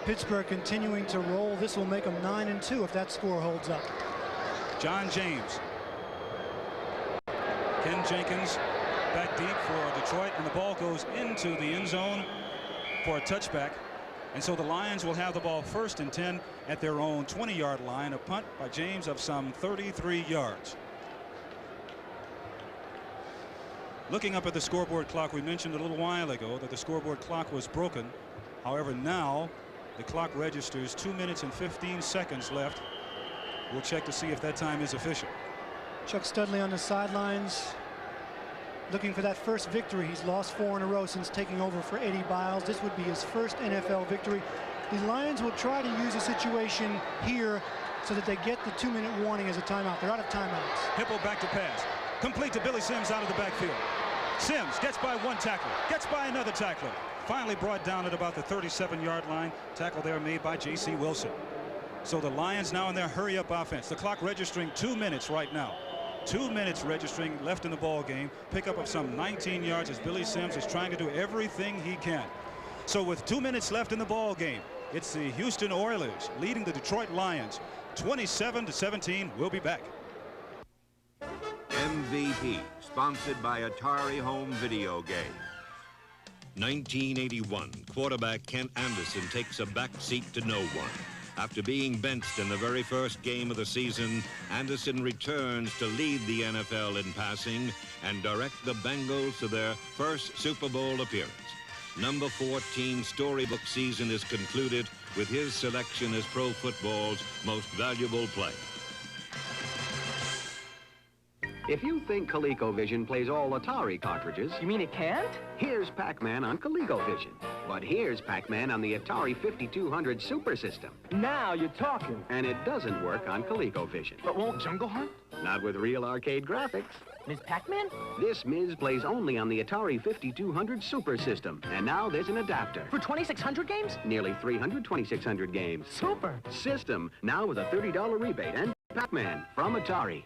Pittsburgh continuing to roll. This will make them 9-2 if that score holds up. John James. Ken Jenkins back deep for Detroit, and the ball goes into the end zone for a touchback. And so the Lions will have the ball 1st and 10 at their own 20-yard line. A punt by James of some 33 yards. Looking up at the scoreboard clock, we mentioned a little while ago that the scoreboard clock was broken. However, now the clock registers 2 minutes and 15 seconds left. We'll check to see if that time is official. Chuck Studley on the sidelines, looking for that first victory. He's lost 4 in a row since taking over for Eddie Biles. This would be his first NFL victory. The Lions will try to use a situation here so that they get the 2-minute warning as a timeout. They're out of timeouts. Hippo back to pass. Complete to Billy Sims out of the backfield. Sims gets by one tackler, gets by another tackler. Finally brought down at about the 37-yard line. Tackle there made by J.C. Wilson. So the Lions now in their hurry-up offense. The clock registering 2 minutes right now. 2 minutes registering left in the ball game. Pickup of some 19 yards as Billy Sims is trying to do everything he can. So with 2 minutes left in the ball game, it's the Houston Oilers leading the Detroit Lions 27-17. We'll be back. MVP, sponsored by Atari Home Video Games. 1981, quarterback Kent Anderson takes a back seat to no one. After being benched in the very first game of the season, Anderson returns to lead the NFL in passing and direct the Bengals to their first Super Bowl appearance. Number 14 storybook season is concluded with his selection as pro football's most valuable player. If you think ColecoVision plays all Atari cartridges... You mean it can't? Here's Pac-Man on ColecoVision. But here's Pac-Man on the Atari 5200 Super System. Now you're talking. And it doesn't work on ColecoVision. But won't Jungle Hunt? Not with real arcade graphics. Ms. Pac-Man? This Ms. plays only on the Atari 5200 Super System. And now there's an adapter. For 2600 games? Nearly 300 2600 games. Super. System, now with a $30 rebate. And Pac-Man from Atari.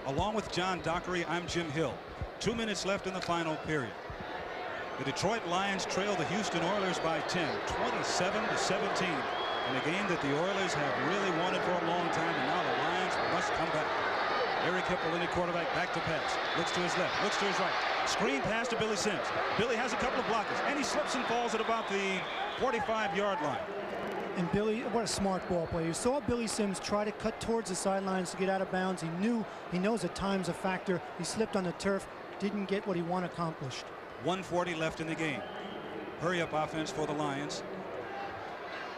Along with John Dockery, I'm Jim Hill. 2 minutes left in the final period. The Detroit Lions trail the Houston Oilers by 10, 27-17. In a game that the Oilers have really wanted for a long time, and now the Lions must come back. Eric Hippolini, quarterback, back to pass. Looks to his left, looks to his right. Screen pass to Billy Sims. Billy has a couple of blockers, and he slips and falls at about the 45-yard line. And Billy, what a smart ball play. You saw Billy Sims try to cut towards the sidelines to get out of bounds. He knows that time's a factor. He slipped on the turf, didn't get what he wanted accomplished. 1:40 left in the game. Hurry up offense for the Lions.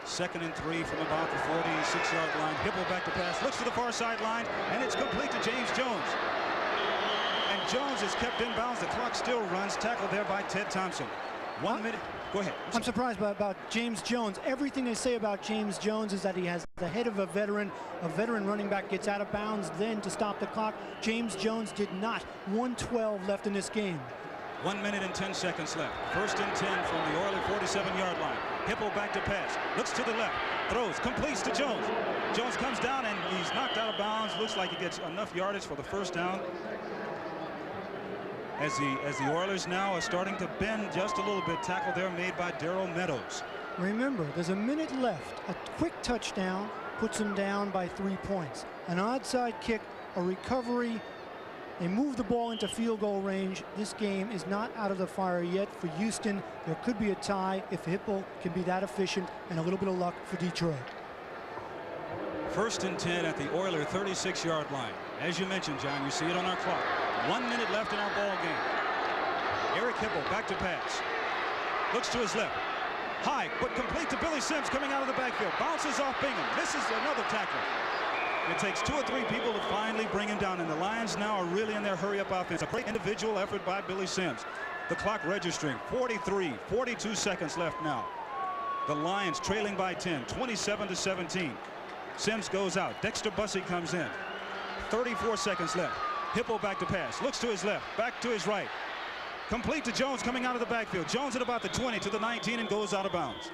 2nd and 3 from about the 46-yard line. Hipple back to pass, looks to the far sideline, and it's complete to James Jones. And Jones is kept in bounds. The clock still runs. Tackled there by Ted Thompson. 1 minute. Go ahead. I'm surprised about James Jones. Everything they say about James Jones is that he has the head of a veteran. A veteran running back gets out of bounds then to stop the clock. James Jones did not. 1:12 left in this game. 1 minute and 10 seconds left. 1st and 10 from the Oiler 47-yard line. Hipple back to pass. Looks to the left. Throws. Completes to Jones. Jones comes down and he's knocked out of bounds. Looks like he gets enough yardage for the first down. As the Oilers now are starting to bend just a little bit. Tackle there made by Darrell Meadows. Remember, there's a minute left. A quick touchdown puts them down by 3 points. An onside kick, a recovery. They move the ball into field goal range. This game is not out of the fire yet for Houston. There could be a tie if Hipple can be that efficient, and a little bit of luck for Detroit. 1st and 10 at the Oiler 36-yard line. As you mentioned, John, you see it on our clock. 1 minute left in our ball game. Eric Hipple back to pass. Looks to his left. High, but complete to Billy Sims coming out of the backfield. Bounces off Bingham. Misses another tackle. It takes 2 or 3 people to finally bring him down, and the Lions now are really in their hurry-up offense. A great individual effort by Billy Sims. The clock registering 42 seconds left now. The Lions trailing by 10, 27-17. Sims goes out. Dexter Bussey comes in. 34 seconds left. Hipple back to pass. Looks to his left. Back to his right. Complete to Jones coming out of the backfield. Jones at about the 20 to the 19 and goes out of bounds.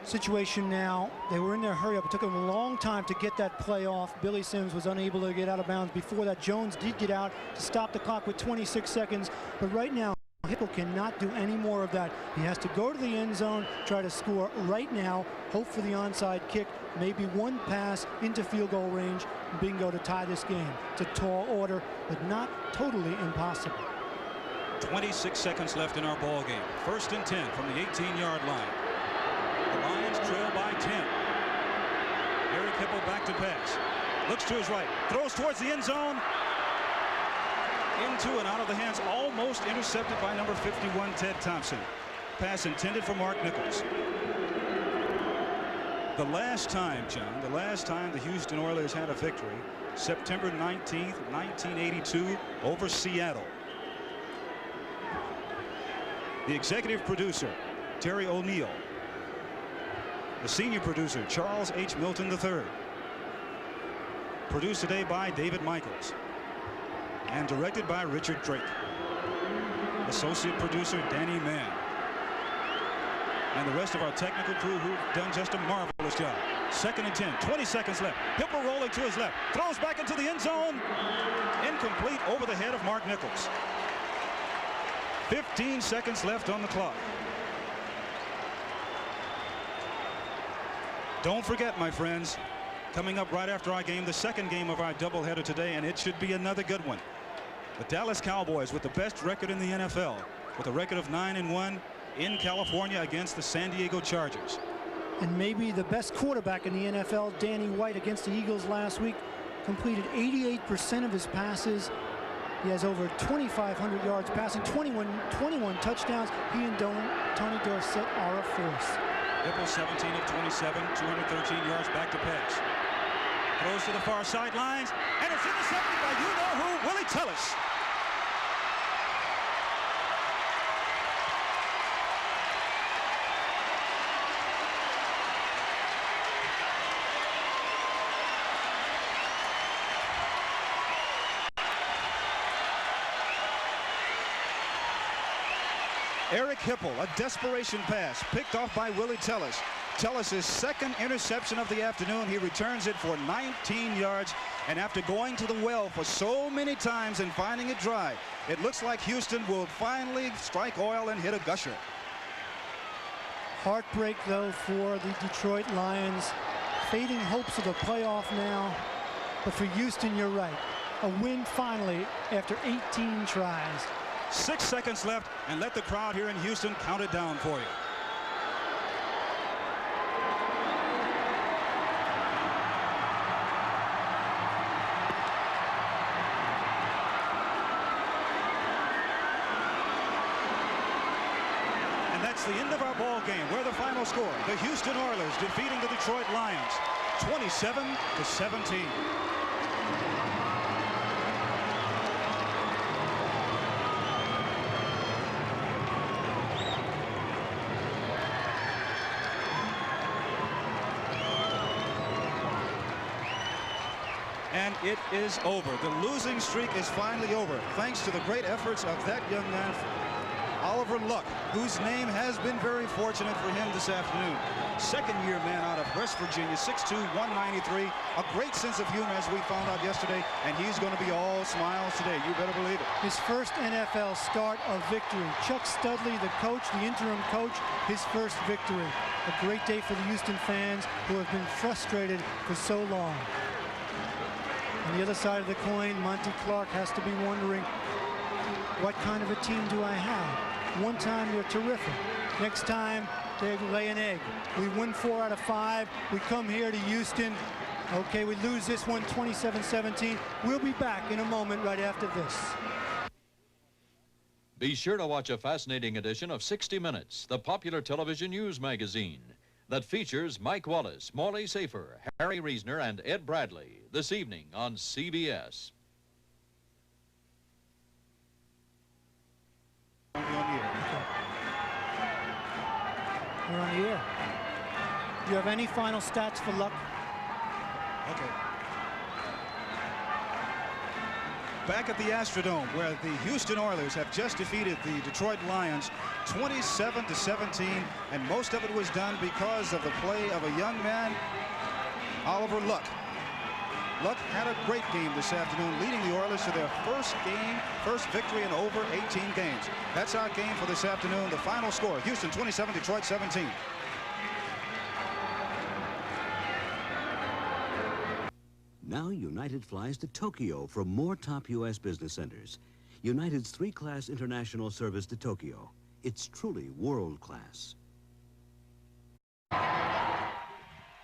Situation now, they were in their hurry up. It took them a long time to get that play off. Billy Sims was unable to get out of bounds. Before that, Jones did get out to stop the clock with 26 seconds. But right now, Hipple cannot do any more of that. He has to go to the end zone, try to score right now, hope for the onside kick, maybe one pass into field goal range, and bingo to tie this game. It's a tall order, but not totally impossible. 26 seconds left in our ball game. 1st and 10 from the 18-yard line. The Lions trail by 10. Eric Hipple back to pass. Looks to his right. Throws towards the end zone. Into and out of the hands. Almost intercepted by number 51, Ted Thompson. Pass intended for Mark Nichols. The last time, John, the Houston Oilers had a victory, September 19th, 1982, over Seattle. The executive producer, Terry O'Neill. The senior producer, Charles H. Milton III. Produced today by David Michaels. And directed by Richard Drake. Associate producer, Danny Mann. And the rest of our technical crew who've done just a marvelous job. 2nd and 10, 20 seconds left. Hipple rolling to his left, throws back into the end zone. Incomplete over the head of Mark Nichols. 15 seconds left on the clock. Don't forget, my friends, coming up right after our game, the second game of our doubleheader today, and it should be another good one. The Dallas Cowboys with the best record in the NFL, with a record of 9-1 in California against the San Diego Chargers. And maybe the best quarterback in the NFL, Danny White, against the Eagles last week, completed 88% of his passes. He has over 2,500 yards passing, 21 touchdowns. He and Tony Dorsett are a force. Hipple 17 of 27, 213 yards back to pass. Throws to the far sidelines, and it's intercepted by you-know-who, Willie Tellis. Eric Hipple, a desperation pass, picked off by Willie Tellis. Tellis' second interception of the afternoon. He returns it for 19 yards. And after going to the well for so many times and finding it dry, it looks like Houston will finally strike oil and hit a gusher. Heartbreak, though, for the Detroit Lions. Fading hopes of the playoff now. But for Houston, you're right. A win finally after 18 tries. 6 seconds left, and let the crowd here in Houston count it down for you. And that's the end of our ball game. Where the final score, the Houston Oilers defeating the Detroit Lions 27-17. And it is over. The losing streak is finally over, thanks to the great efforts of that young man, Oliver Luck, whose name has been very fortunate for him this afternoon. Second-year man out of West Virginia, 6'2", 193. A great sense of humor, as we found out yesterday, and he's going to be all smiles today. You better believe it. His first NFL start of victory. Chuck Studley, the coach, the interim coach, his first victory. A great day for the Houston fans who have been frustrated for so long. On the other side of the coin, Monty Clark has to be wondering, what kind of a team do I have? One time they're terrific. Next time they lay an egg. We win 4 out of 5. We come here to Houston. Okay, we lose this one 27-17. We'll be back in a moment right after this. Be sure to watch a fascinating edition of 60 Minutes, the popular television news magazine that features Mike Wallace, Morley Safer, Harry Reasoner, and Ed Bradley this evening on CBS. We're on the air. Do you have any final stats for Luck? Okay. Back at the Astrodome, where the Houston Oilers have just defeated the Detroit Lions 27-17, and most of it was done because of the play of a young man, Oliver Luck. Luck had a great game this afternoon, leading the Oilers to their first victory in over 18 games. That's our game for this afternoon. The final score, Houston 27, Detroit 17. Now United flies to Tokyo from more top U.S. business centers. United's 3-class international service to Tokyo. It's truly world class.